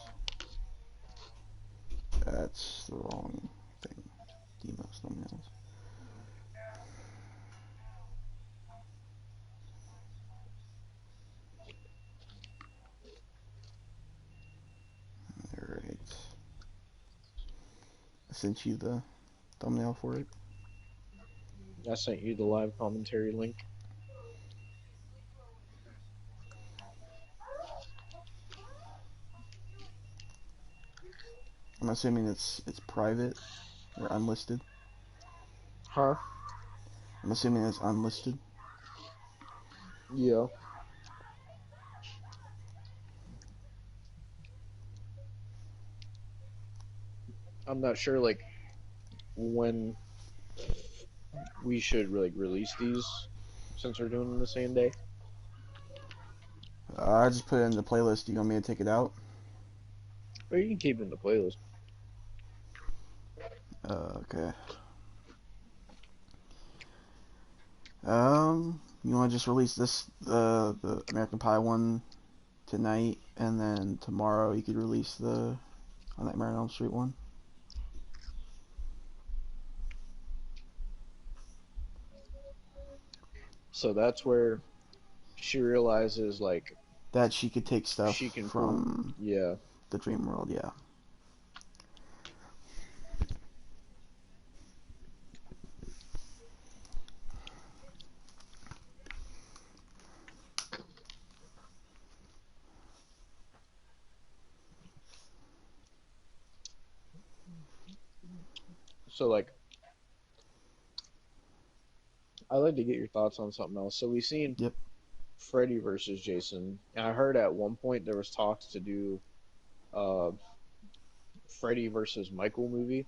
that's the wrong thing. Demos thumbnails. Alright. I sent you the thumbnail for it. I sent you the live commentary link. I'm assuming it's private or unlisted. Huh? I'm assuming it's unlisted. Yeah. I'm not sure like when we should like release these since we're doing them the same day. I just put it in the playlist. Do you want me to take it out? But you can keep it in the playlist. Okay. You want to just release this the American Pie one tonight, and then tomorrow you could release the on Nightmare on Elm Street one. So that's where she realizes like That she could take she stuff can pull. from Yeah. the dream world. Yeah. So like I'd like to get your thoughts on something else. So we've seen Yep. Freddy versus Jason, and I heard at one point there was talks to do uh Freddy versus Michael movie.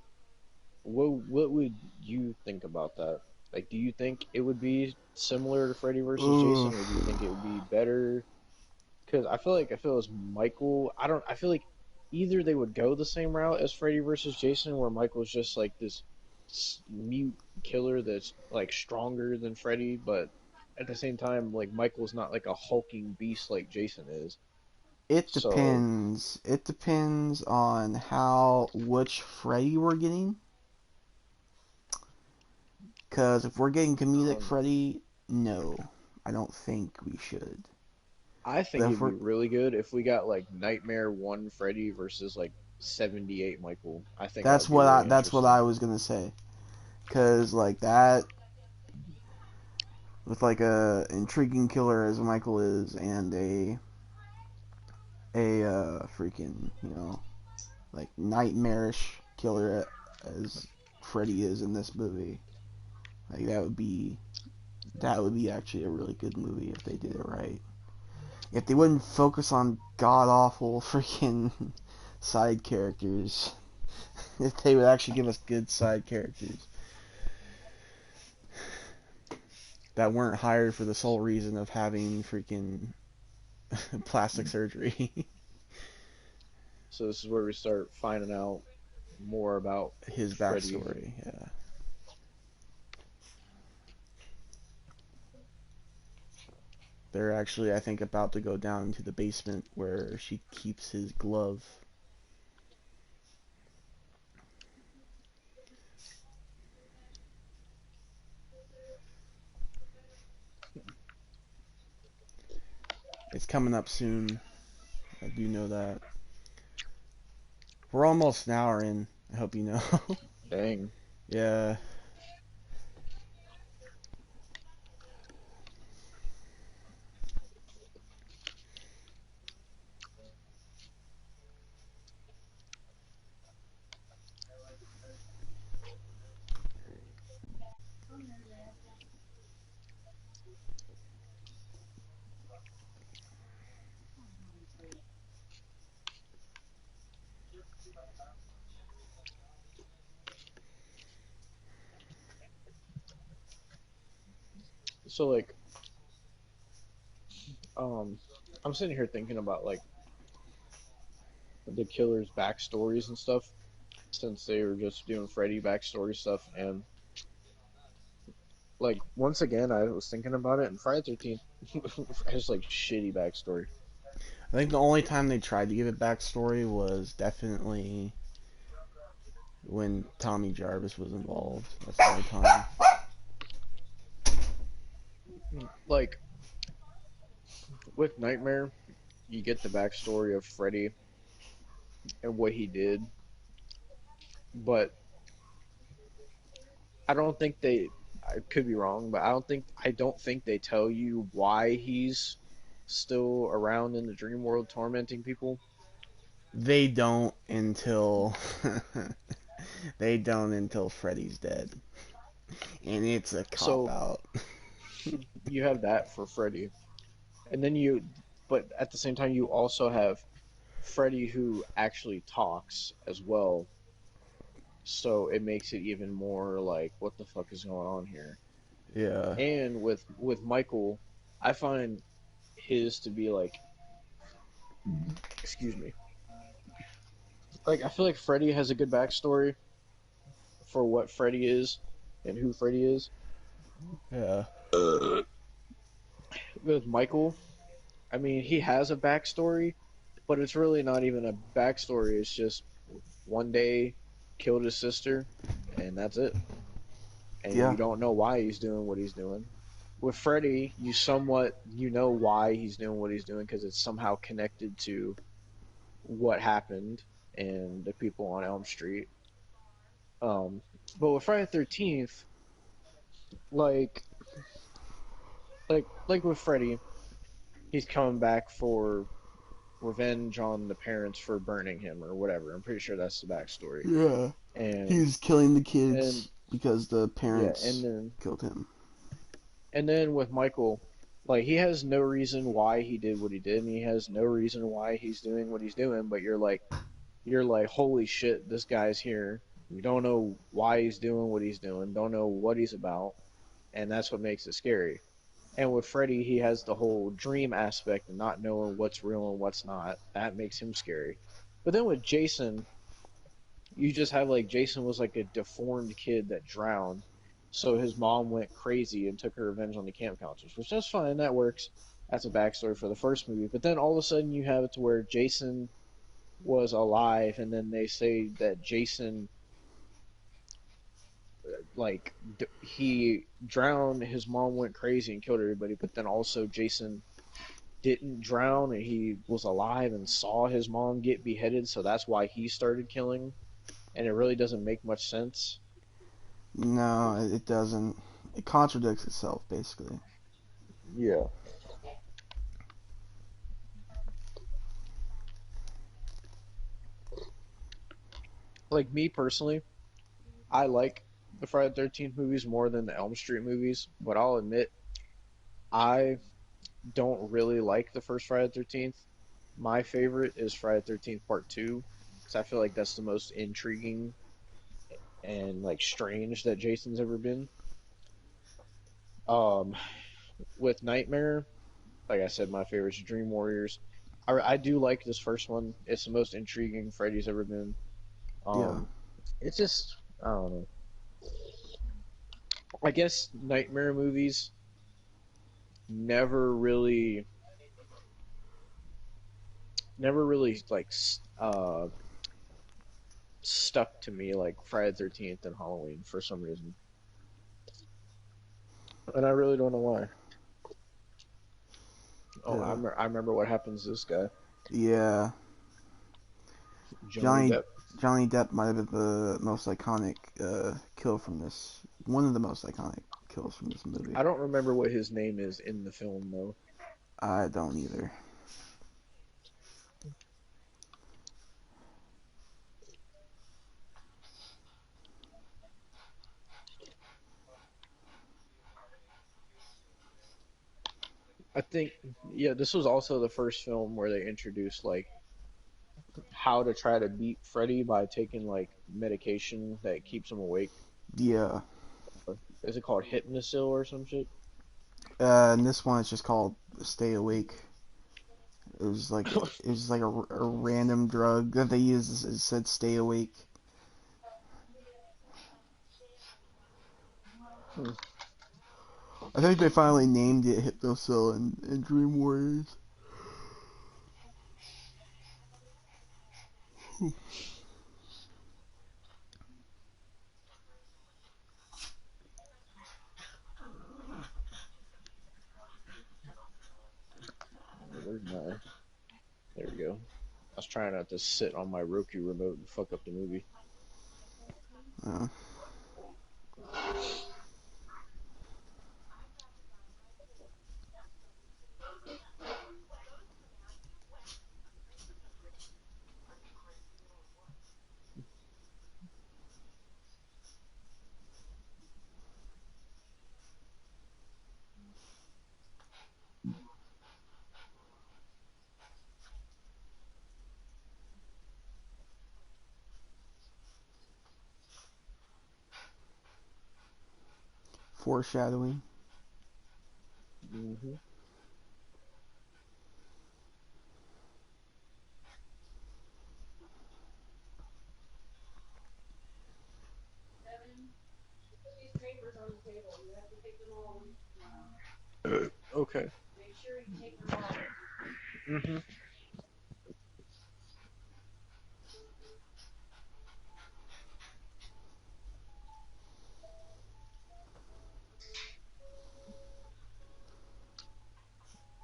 What would you think about that? Like, do you think it would be similar to Freddy versus Ugh. Jason, or do you think it would be better? Because I feel like if it was Michael, I don't. I feel like either they would go the same route as Freddy versus Jason, where Michael's just like this mute killer that's like stronger than Freddy, but at the same time, like Michael's not like a hulking beast like Jason is. It So, depends. It depends on how which Freddy we're getting. Cause if we're getting comedic um, Freddy, no, I don't think we should. I But think if it'd we're be really good if we got like Nightmare 1 Freddy versus like 78 Michael. I think that would be really that's what interesting. I was gonna say. Cause like that with like a intriguing killer as Michael is, and a freaking like nightmarish killer as Freddy is in this movie. Like that would be actually a really good movie if they did it right. If they wouldn't focus on god awful freaking side characters, if they would actually give us good side characters that weren't hired for the sole reason of having freaking plastic surgery. So this is where we start finding out more about His Freddy. backstory, yeah. They're actually, I think, about to go down into the basement where she keeps his glove. It's coming up soon. I do know that. We're almost an hour in. I hope you know. Dang. Yeah. So like, um, I'm sitting here thinking about like the killer's backstories and stuff since they were just doing Freddy backstory stuff, and like once again I was thinking about it, and Friday 13th has like shitty backstory. I think the only time they tried to give it backstory was definitely when Tommy Jarvis was involved. That's the only time. Like with Nightmare, you get the backstory of Freddy and what he did, but I don't think they. I could be wrong, but I don't think they tell you why he's still around in the dream world tormenting people. They don't until they don't until Freddy's dead, and it's a cop So out. you have that for Freddy, and then you, but at the same time you also have Freddy who actually talks as well. So it makes it even more like, what the fuck is going on here? Yeah, And with Michael, I find his to be like, excuse me, like I feel like Freddy has a good backstory for what Freddy is and who Freddy is. yeah, With Michael, I mean, he has a backstory, but it's really not even a backstory. It's just one day killed his sister, and that's it. And yeah. you don't know why he's doing what he's doing. With Freddy, you know why he's doing what he's doing because it's somehow connected to what happened and the people on Elm Street. Um, but with Friday the 13th, like like with Freddy, he's coming back for revenge on the parents for burning him or whatever. I'm pretty sure that's the backstory. Yeah. And He's killing the and kids because the yeah, parents killed him. and then with Michael, like he has no reason why he did what he did, and he has no reason why he's doing what he's doing. But you're like, holy shit, this guy's here. We don't know why he's doing what he's doing. Don't know what he's about, and that's what makes it scary. And with Freddy, he has the whole dream aspect and not knowing what's real and what's not. That makes him scary. But then with Jason, you just have like Jason was like a deformed kid that drowned. So his mom went crazy and took her revenge on the camp counselors, which that's fine. That works. That's a backstory for the first movie. But then all of a sudden you have it to where Jason was alive, and then they say that Jason, like, he drowned, his mom went crazy and killed everybody. But then also Jason didn't drown and he was alive and saw his mom get beheaded. So that's why he started killing. And it really doesn't make much sense. No, it doesn't. It contradicts itself, basically. Yeah. Like me personally, I like the Friday the 13th movies more than the Elm Street movies, but I'll admit I don't really like the first Friday the 13th. My favorite is Friday the 13th Part 2 because I feel like that's the most intriguing and like strange that Jason's ever been. Um, with Nightmare, like I said, my favorite is Dream Warriors. I do like this first one. It's the most intriguing Freddy's ever been. Yeah. Um, it's just I don't know. I guess Nightmare movies never really, never really like stuck to me like Friday the 13th and Halloween for some reason, and I really don't know why. Oh, Yeah. I remember what happens to this guy, Yeah. Johnny Johnny Depp. Johnny Depp might have been the most iconic kill from this. One of the most iconic kills from this movie. I don't remember what his name is in the film though. I don't either. I think yeah, this was also the first film where they introduced like how to try to beat Freddy by taking like medication that keeps him awake. Yeah. Is it called Hypnosil or some shit? And this one is just called Stay Awake. It was like a random drug that they used. It said Stay Awake. Hmm. I think they finally named it Hypnocil in Dream Warriors. Where's my? There we go. I was trying not to sit on my Roku remote and fuck up the movie. Uh, Foreshadowing. Mm-hmm. Okay. Mm-hmm.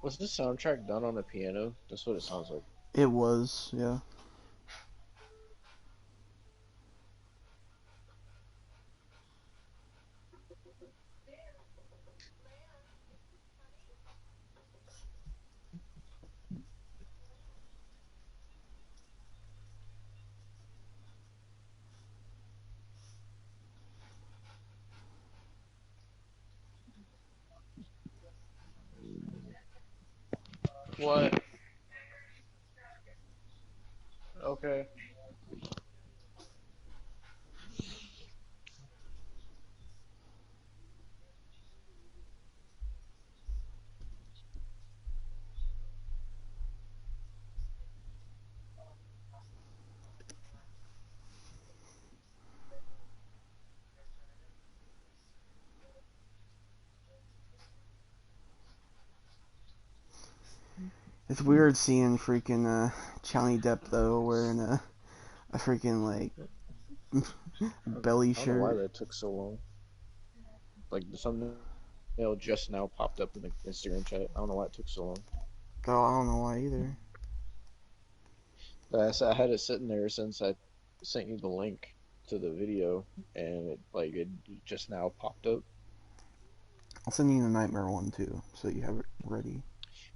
Was this soundtrack done on a piano? That's what it sounds like. It was, yeah. What? Okay. It's weird seeing freaking Johnny Depp though wearing a freaking like I belly don't know why shirt. that took so long. Like the thumbnail just now popped up in the Instagram chat. I don't know why it took so long. Oh, I don't know why either. I had it sitting there since I sent you the link to the video, and it just now popped up. I'll send you the Nightmare one too, so you have it ready.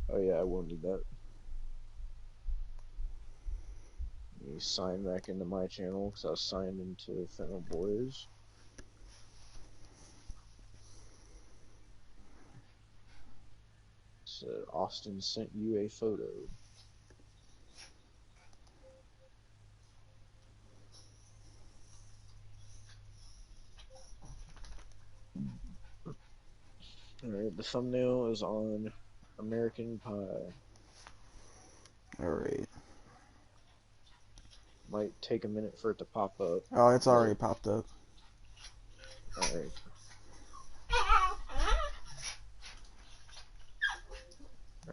Oh yeah, I won't need that. Let me sign back into my channel because I was signed into Fentanyl Boys. Said Austin sent you a photo. Alright, the thumbnail is on American Pie. All right. Might take a minute for it to pop up, Oh, it's but already popped up. alright.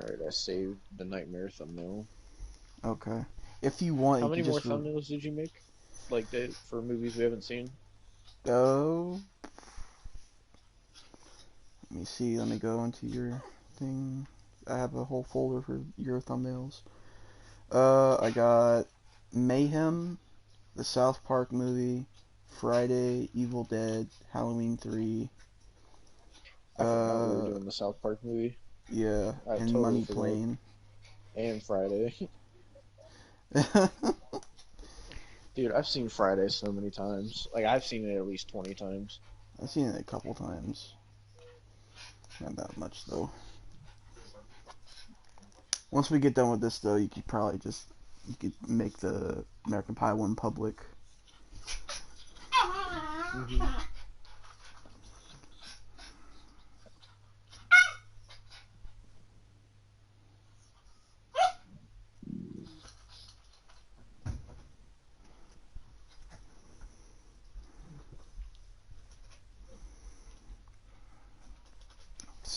Alright, I saved the nightmare thumbnail. Okay. If you want, How you many could more just thumbnails did you make? Like that for movies we haven't seen? go. Let me see. Let me go into your thing. I have a whole folder for your thumbnails. I got Mayhem, the South Park movie, Friday, Evil Dead, Halloween 3, I forgot we were uh, doing the South Park movie. yeah, I and totally Money forgot. Plane. And Friday. I've Dude, I've seen Friday so many times. Like I've seen it at least 20 times. seen it a couple times. Not that much though. Once we get done with this though, you could probably just you could make the American Pie one public. Hmm.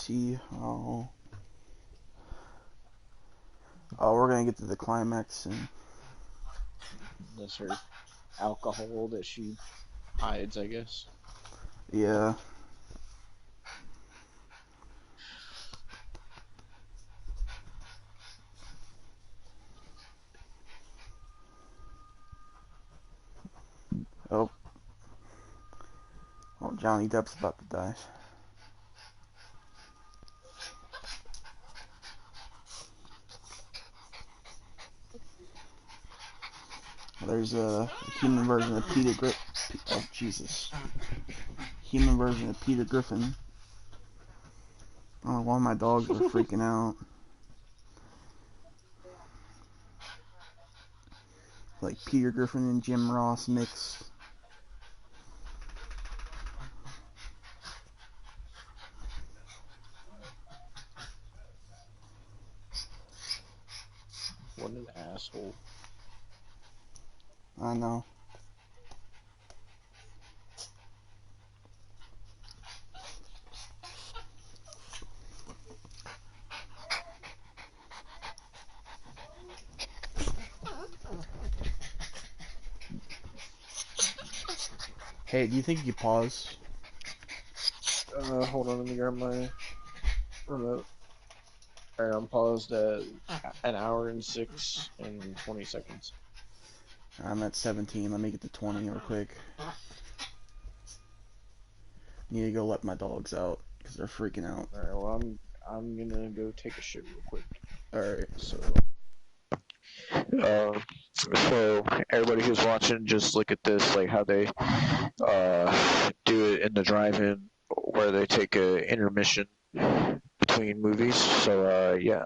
see how. Oh, we're gonna get to the climax soon. That's her alcohol that she hides, I guess. Yeah. Oh. Well, Johnny Depp's about to die. There's a human version of Peter Griffin. Oh, Jesus. Human version of Peter Griffin. Oh, one of my dogs are freaking out. Like Peter Griffin and Jim Ross mix. What an asshole. I know. Hey, do you think you could pause? Hold on, let me grab my remote. Alright, I'm paused at an hour and 6 and 20 seconds. I'm at 17. Let me get to 20 real quick. Need to go let my dogs out because they're freaking out. Alright, well, I'm gonna go take a shit real quick. Alright. Uh, so everybody who's watching, just look at this, like how they do it in the drive-in, where they take a intermission between movies. So yeah,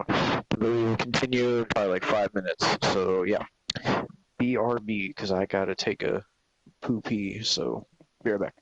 the movie will continue probably like 5 minutes. So yeah, BRB, because I gotta take a pee. So be right back.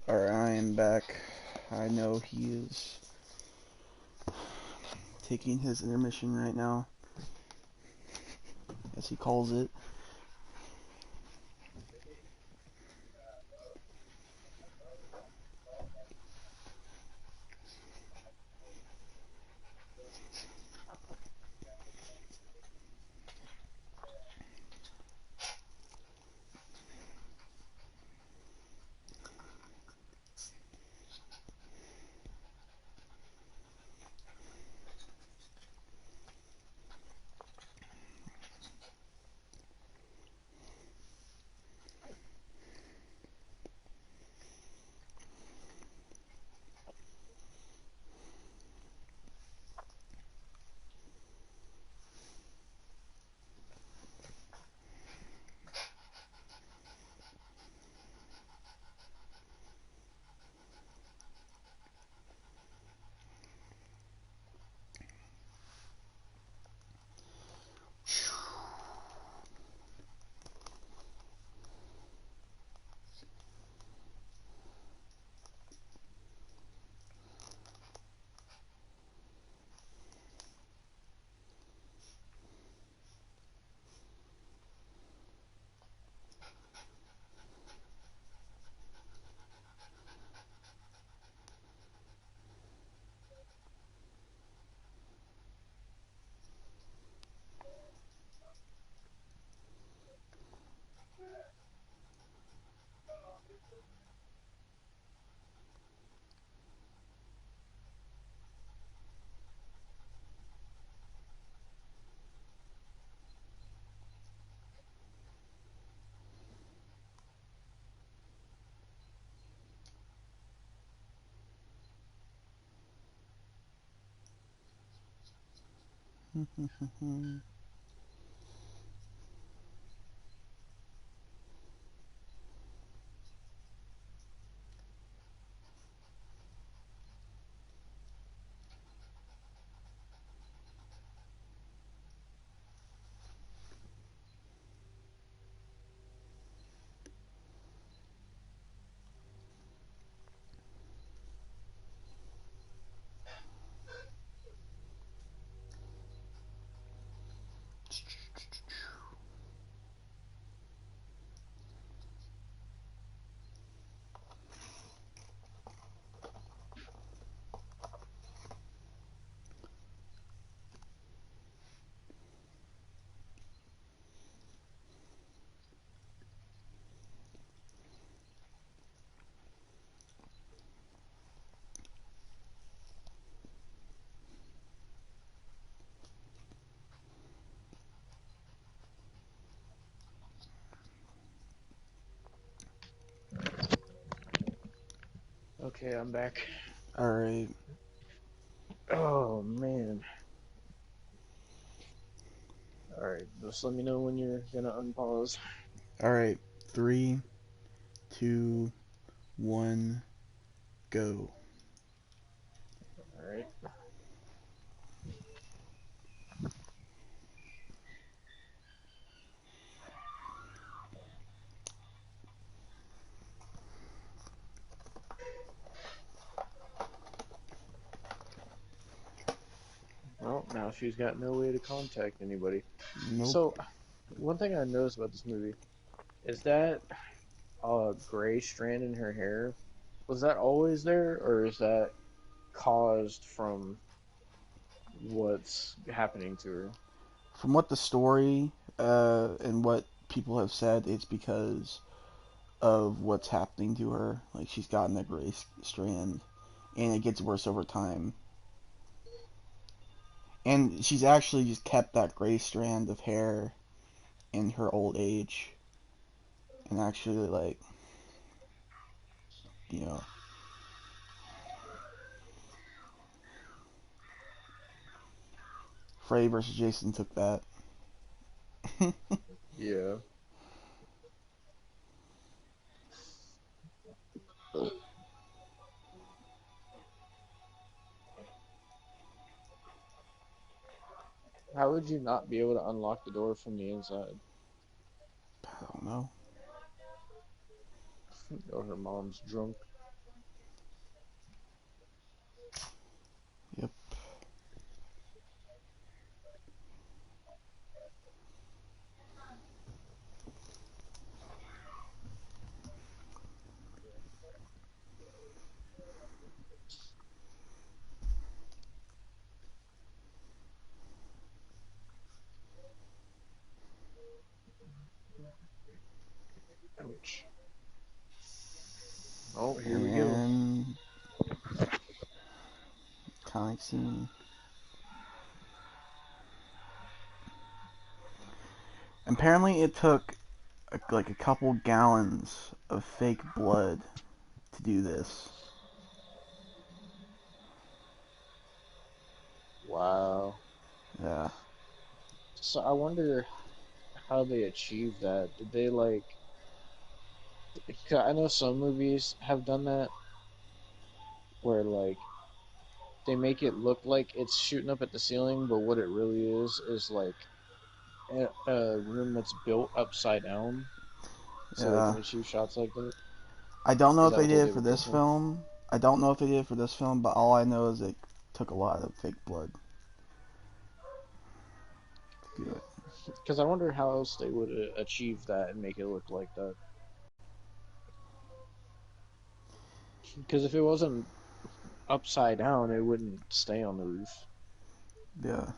Alright, I am back. I know he is taking his intermission right now, as he calls it. Okay, I'm back. All right. Oh man. All right, just let me know when you're gonna unpause. All right. Three, two, one, go. All right. Well, now she's got no way to contact anybody. Nope. So, one thing I noticed about this movie is that gray strand in her hair, was that always there, or is that caused from what's happening to her? From what the story and what people have said, it's because of what's happening to her. Like she's gotten a gray strand, and it gets worse over time. And she's actually just kept that gray strand of hair in her old age, and actually like you know, Freddy versus Jason took that. Yeah. How would you not be able to unlock the door from the inside? I don't know. Or her mom's drunk. Yep. Ouch. Oh, here we go. And comic scene. Apparently, it took like a couple gallons of fake blood to do this. Wow. Yeah. So I wonder how they achieved that. Did they like? 'Cause I know some movies have done that, where like they make it look like it's shooting up at the ceiling, but what it really is like a room that's built upside down, so they Yeah. can achieve shots like that. I don't know Is if that they what they did it did for with this this one? film. I don't know if they did it for this film, but all I know is it took a lot of fake blood to do it. Because I wonder how else they would achieve that and make it look like that. Because if it wasn't upside down, it wouldn't stay on the roof. Yeah.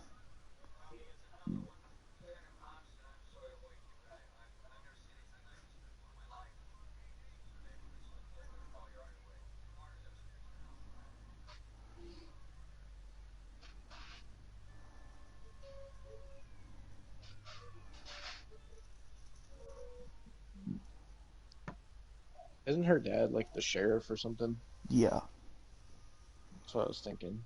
Isn't her dad like the sheriff or something? Yeah. That's what I was thinking.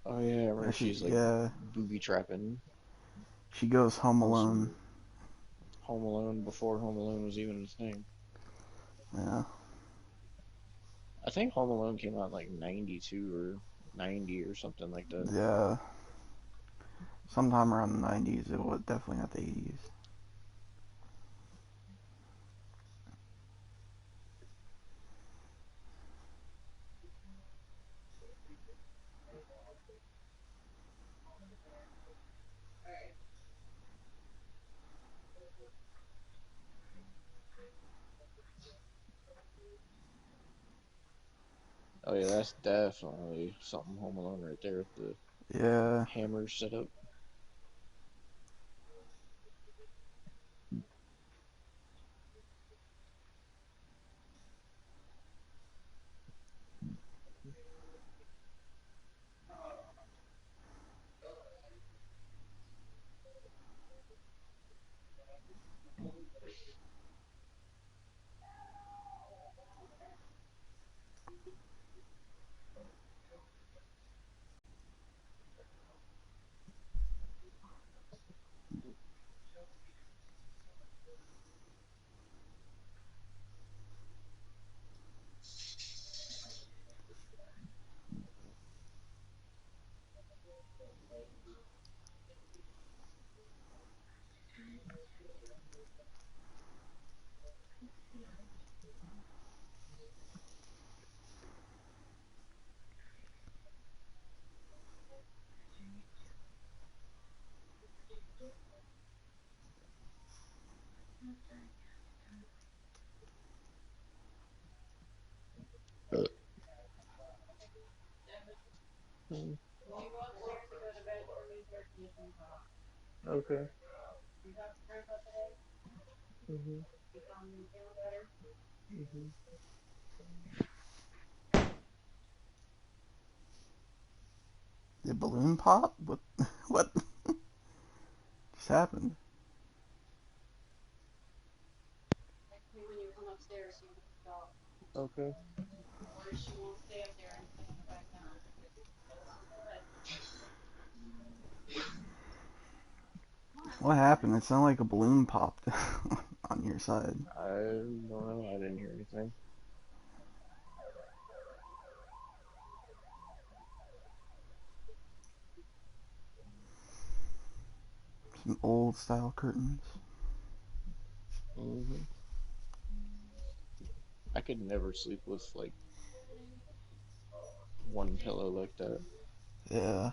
Oh yeah, I Yeah, remember she's like yeah, booby trapping. she goes home On alone. some Home Alone before Home Alone was even a thing. Yeah, I think Home Alone came out in like 92 or 90 or something like that. yeah. Sometime around the 90s. It was definitely not the 80s. Oh yeah, that's definitely something Home Alone right there with the Yeah, hammer setup. Mm, okay. hmm hmm the balloon pop. What? What just happened? Okay. What happened? It sounded like a balloon popped on your side. I don't know. I didn't hear anything. Some old style curtains. hmm I could never sleep with like one pillow like that. Yeah.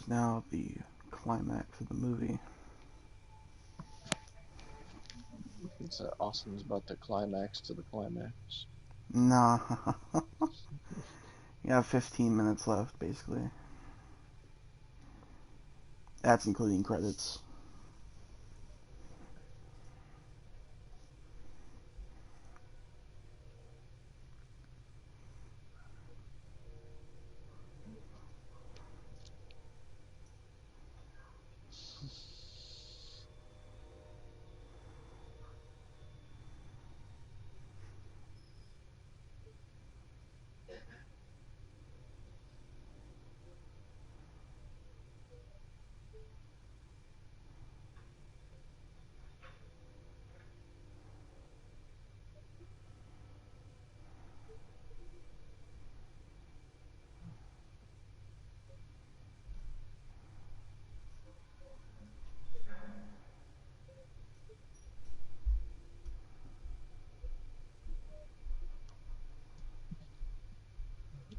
now the climax of the movie. It's awesome. It's about the climax to the climax. Nah, you have 15 minutes left, basically. That's including credits.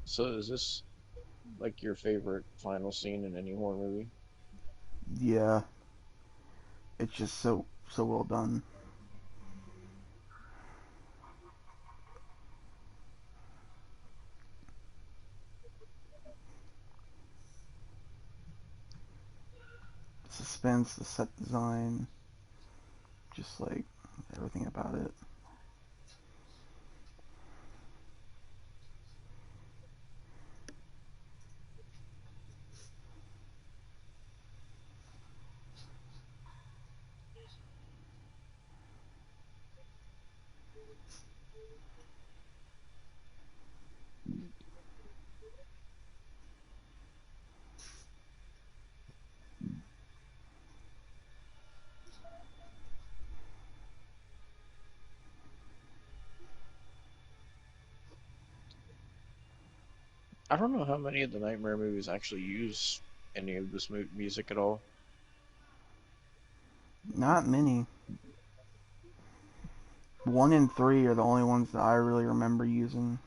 So is this like your favorite final scene in any horror movie? Yeah, it's just so well done. The suspense, the set design, just like everything about it. I don't know how many of the Nightmare movies actually use any of this music at all. Not many. 1 and 3 are the only ones that I really remember using.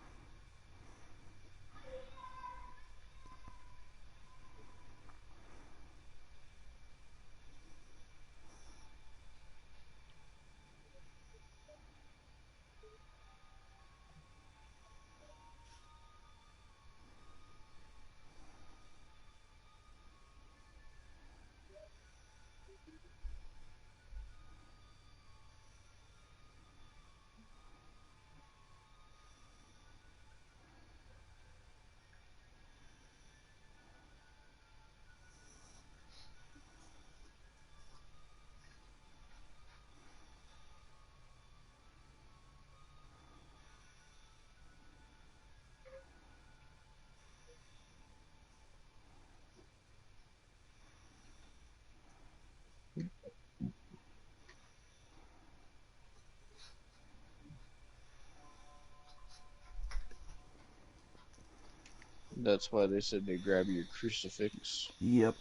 That's why they said to grab your crucifix. Yep.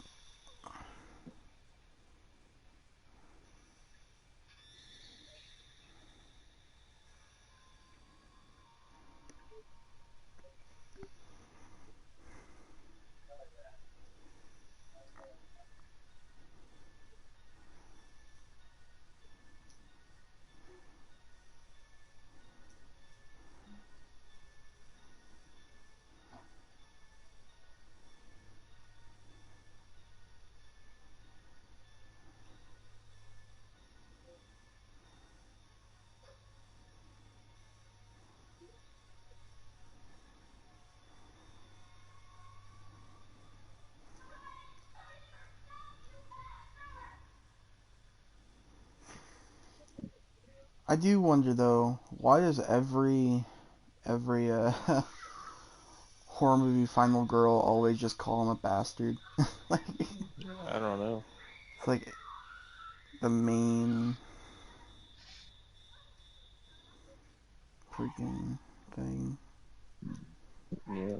I do wonder though, why does every horror movie final girl always just call him a bastard? Like I don't know. it's like the main freaking thing. Yeah.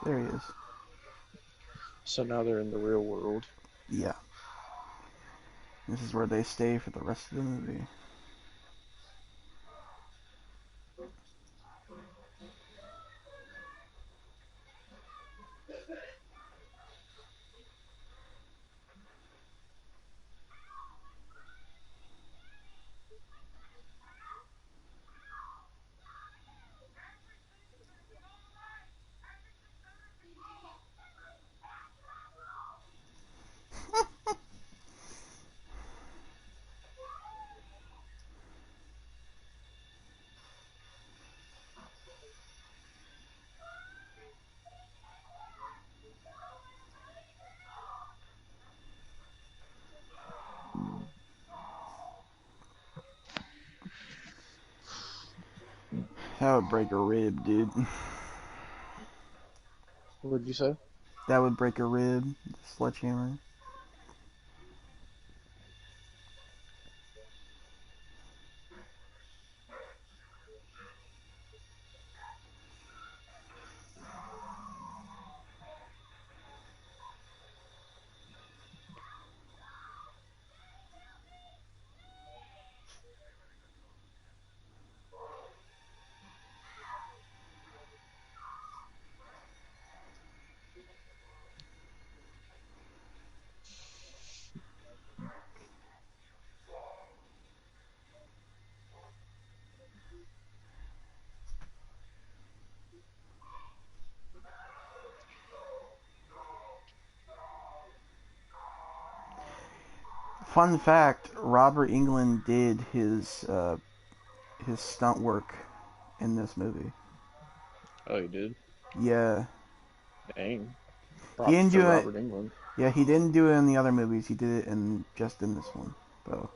There he is. So now they're in the real world. Yeah. This is where they stay for the rest of the movie. That would break a rib, dude. What did you say? That would break a rib. Sledgehammer. Fun fact: Robert Englund did his stunt work in this movie. Oh, you did? Yeah, Dang. he Props didn't to do it. Robert England. Yeah, he didn't do it in the other movies. He did it in just in this one, though.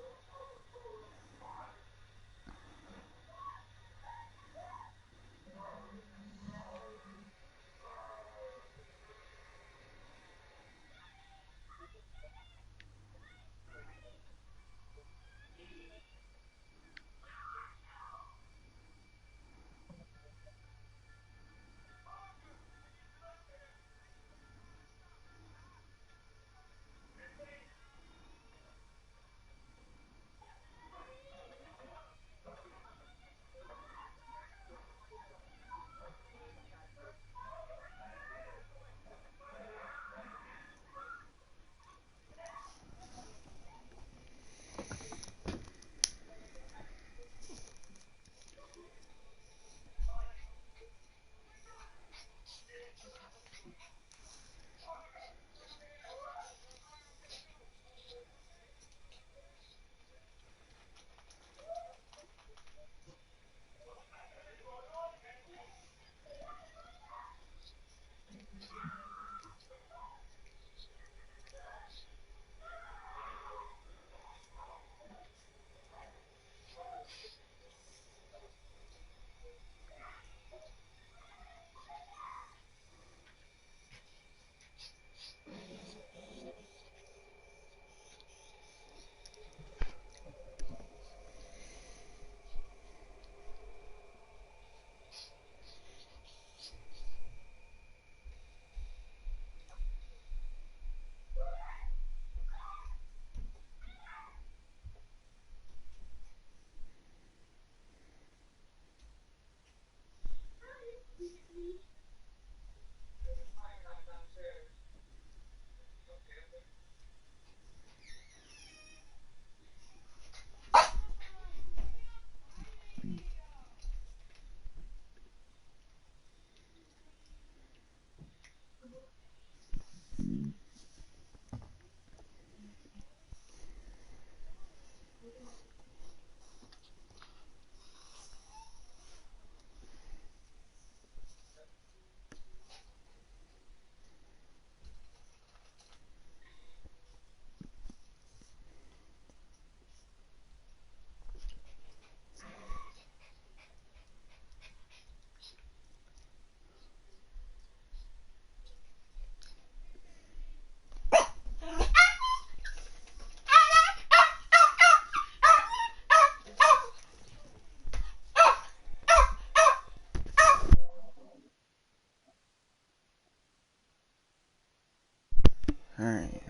All right,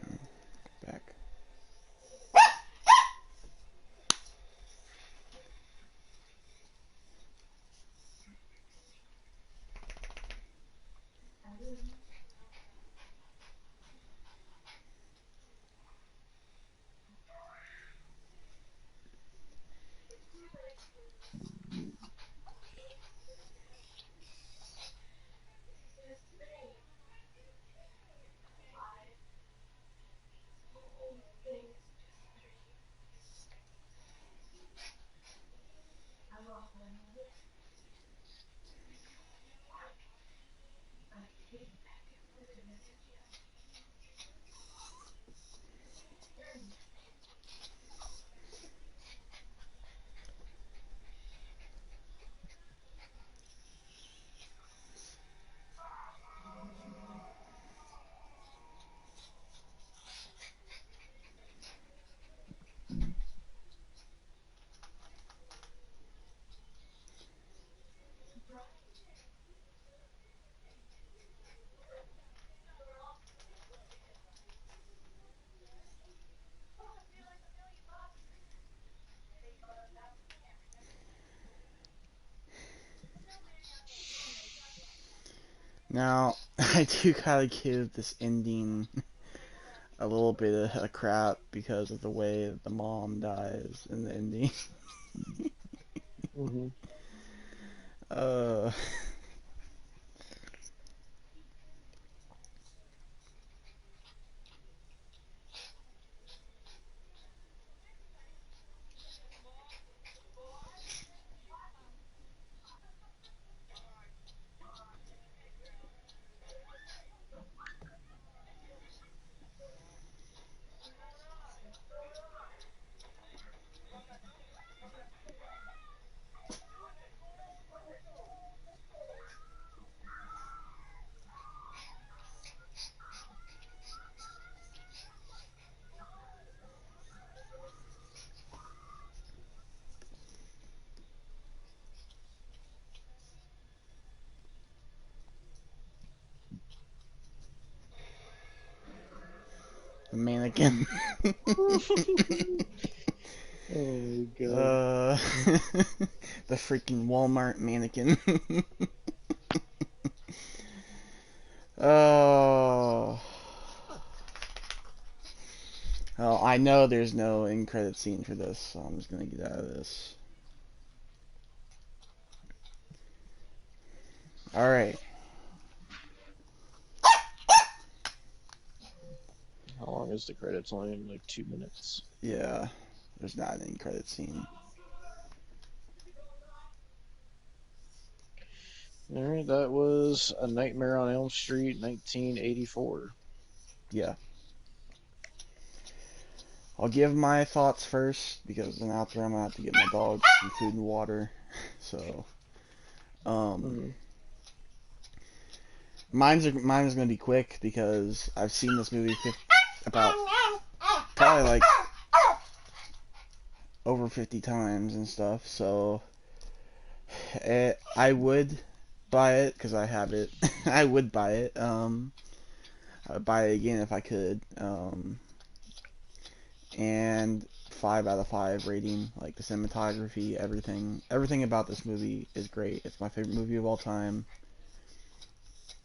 back. Now, I do gotta give this ending a little bit of a crap because of the way that the mom dies in the ending. Hmm. uh, the mannequin. Oh my god. uh, the freaking Walmart mannequin. Oh. Oh, I know there's no end credit scene for this, so I'm just gonna get out of this. Alright. How long is the credits? Only like 2 minutes. Yeah, there's not an end credit scene. All right, that was A Nightmare on Elm Street, 1984. Yeah. I'll give my thoughts first because then after I'm gonna have to get my dog some food and water. So, um, Mm-hmm. mine's gonna be quick because I've seen this movie about probably like over 50 times and stuff. So, I would buy it because I have it. I would buy it. I would buy it again if I could. And 5 out of 5 rating. Like the cinematography, everything about this movie is great. It's my favorite movie of all time.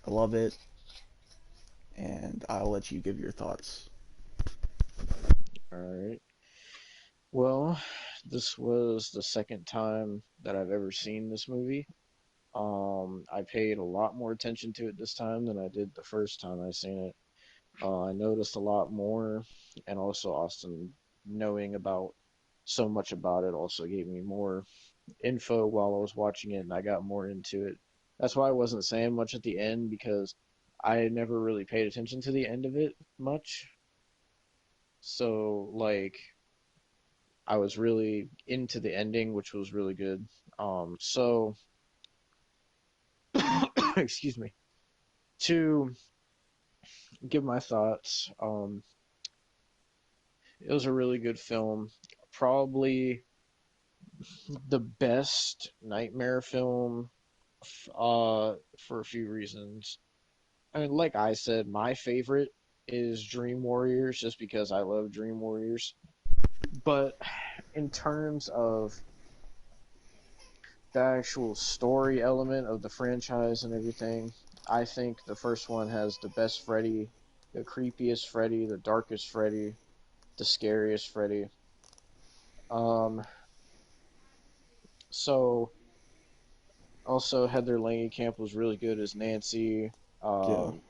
I love it, and I'll let you give your thoughts. All right. Well, this was the second time that I've ever seen this movie. I paid a lot more attention to it this time than I did the first time I seen it. I noticed a lot more, and also Austin knowing about so much about it also gave me more info while I was watching it, and I got more into it. That's why I wasn't saying much at the end because I had never really paid attention to the end of it much. So, like, I was really into the ending, which was really good. So excuse me. To give my thoughts, it was a really good film. Probably the best nightmare film, for a few reasons. I mean, like I said, my favorite is Dream Warriors, just because I love Dream Warriors. But in terms of the actual story element of the franchise and everything, I think the first one has the best Freddy, the creepiest Freddy, the darkest Freddy, the scariest Freddy. Um, so also Heather Langenkamp was really good as Nancy. Yeah. Um,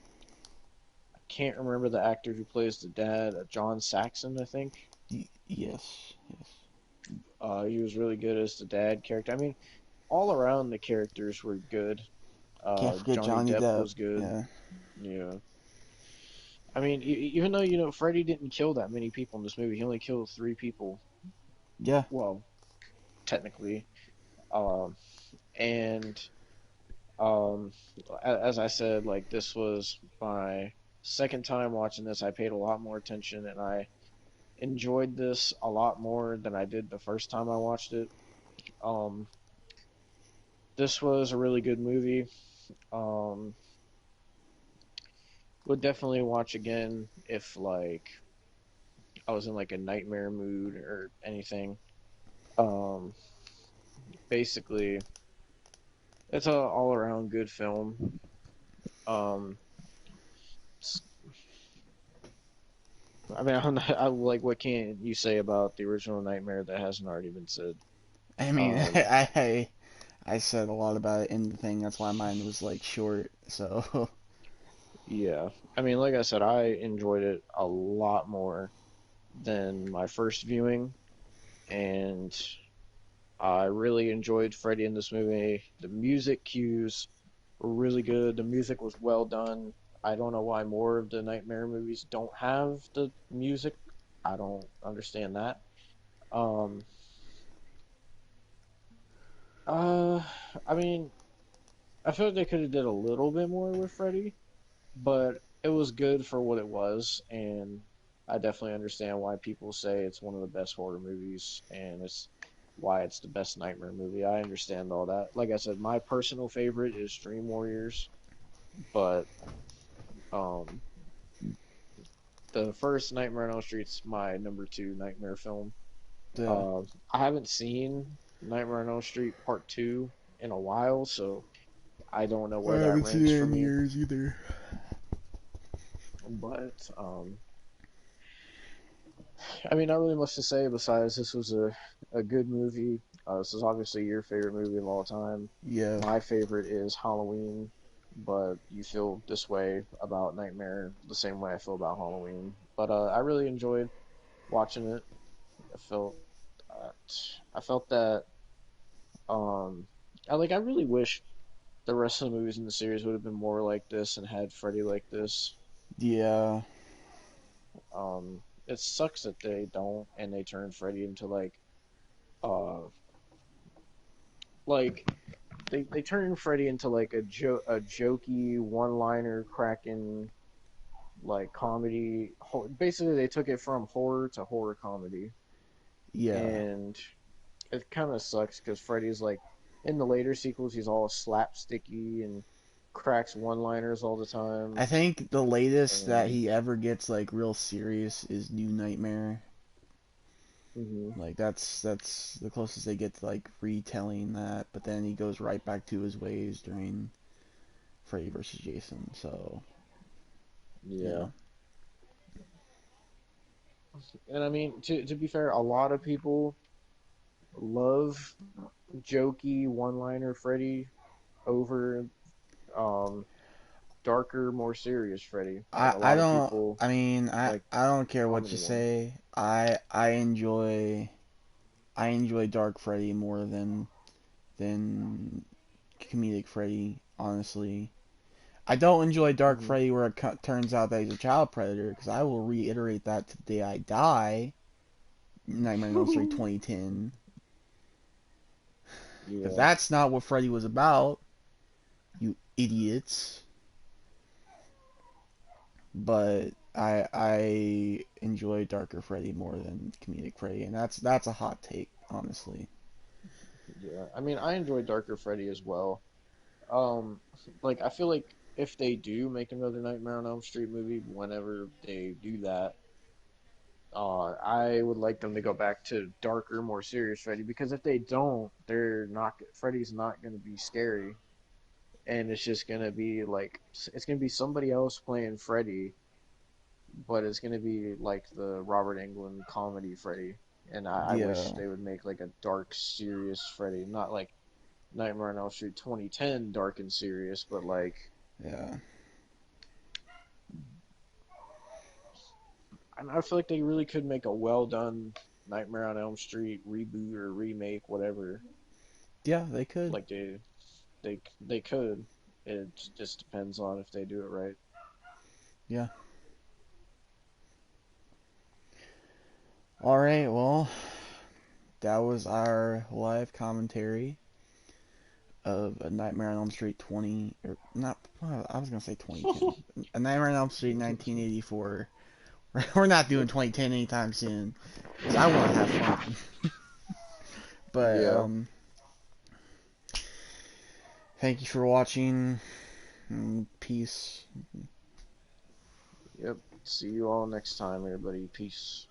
I can't remember the actor who plays the dad, John Saxon, I think. Yes. Yes. He was really good as the dad character. I mean, all around the characters were good. Can't forget Johnny Johnny Depp Depp. was good. Yeah. Yeah. I mean, even though Freddy didn't kill that many people in this movie, he only killed three people. Yeah. Well, technically, um, and um, as I said, like this was my second time watching this. I paid a lot more attention, and I enjoyed this a lot more than I did the first time I watched it. Um, this was a really good movie. Um, would definitely watch again if like I was in like a nightmare mood or anything. Um, basically, it's a all around good film. Um, I mean, I like what can you say about the original Nightmare that hasn't already been said? I mean, Um, I said a lot about it in the thing. That's why mine was like short. So yeah, I mean, like I said, I enjoyed it a lot more than my first viewing, and I really enjoyed Freddy in this movie. The music cues were really good. The music was well done. I don't know why more of the Nightmare movies don't have the music. I don't understand that. Um, uh, I mean, I feel like they could have did a little bit more with Freddy, but it was good for what it was, and I definitely understand why people say it's one of the best horror movies, and it's why it's the best Nightmare movie. I understand all that. Like I said, my personal favorite is Dream Warriors, but um, the first Nightmare on Elm Street's my number two Nightmare film. yeah. Uh, I haven't seen Nightmare on Elm Street Part Two in a while, so I don't know I where that haven't seen ranks it for in me. years either. But I mean, not really much to say besides this was a good movie. This is obviously your favorite movie of all time. Yeah. My favorite is Halloween, but you feel this way about Nightmare the same way I feel about Halloween. But I really enjoyed watching it. I felt uh, I felt that um I really wish the rest of the movies in the series would have been more like this and had Freddy like this. Yeah. It sucks that they don't and they turn Freddy into uh like they turn Freddy into like a jokey one liner cracking like comedy. Basically, they took it from horror to horror comedy, Yeah. and it kind of sucks because Freddy's like in the later sequels, he's all slapsticky and cracks one liners all the time, I think the latest that and he ever gets like real serious is New Nightmare. mhm, Like that's the closest they get to like retelling that, but then he goes right back to his ways during Freddy versus Jason. So yeah. yeah, And I mean, to be fair, a lot of people love jokey one liner Freddy over um darker, more serious Freddy. Like I a I lot of don't. people I mean, like I don't the care what comedy you one. say. I enjoy Dark Freddy more than comedic Freddy. Honestly, I don't enjoy Dark Hmm. Freddy where it turns out that he's a child predator because I will reiterate that to the day I die. Nightmare on Elm Street 2010, because Yeah, that's not what Freddy was about. You idiots. But I enjoy Darker Freddy more than Comedic Freddy, and that's a hot take, honestly. yeah. I mean, I enjoy Darker Freddy as well. Um, like I feel like if they do make another Nightmare on Elm Street movie, whenever they do that, I would like them to go back to darker, more serious Freddy, because if they don't, they're not Freddy's not going to be scary, and it's just going to be like it's going to be somebody else playing Freddy, but it's going to be like the Robert Englund comedy Freddy. And I wish Yeah, they would make like a dark, serious Freddy, not like Nightmare on Elm Street 2010 dark and serious, but like yeah, I feel like they really could make a well done Nightmare on Elm Street reboot or remake, whatever. yeah. They could. Like they could. It just depends on if they do it right. Yeah. All right. Well, that was our live commentary of A Nightmare on Elm Street 20, or not. Well, I was gonna say 2010. A Nightmare on Elm Street 1984. We're not doing 2010 anytime soon, because I want to have fun. But Yeah. thank you for watching. And peace. Yep. See you all next time, everybody. Peace.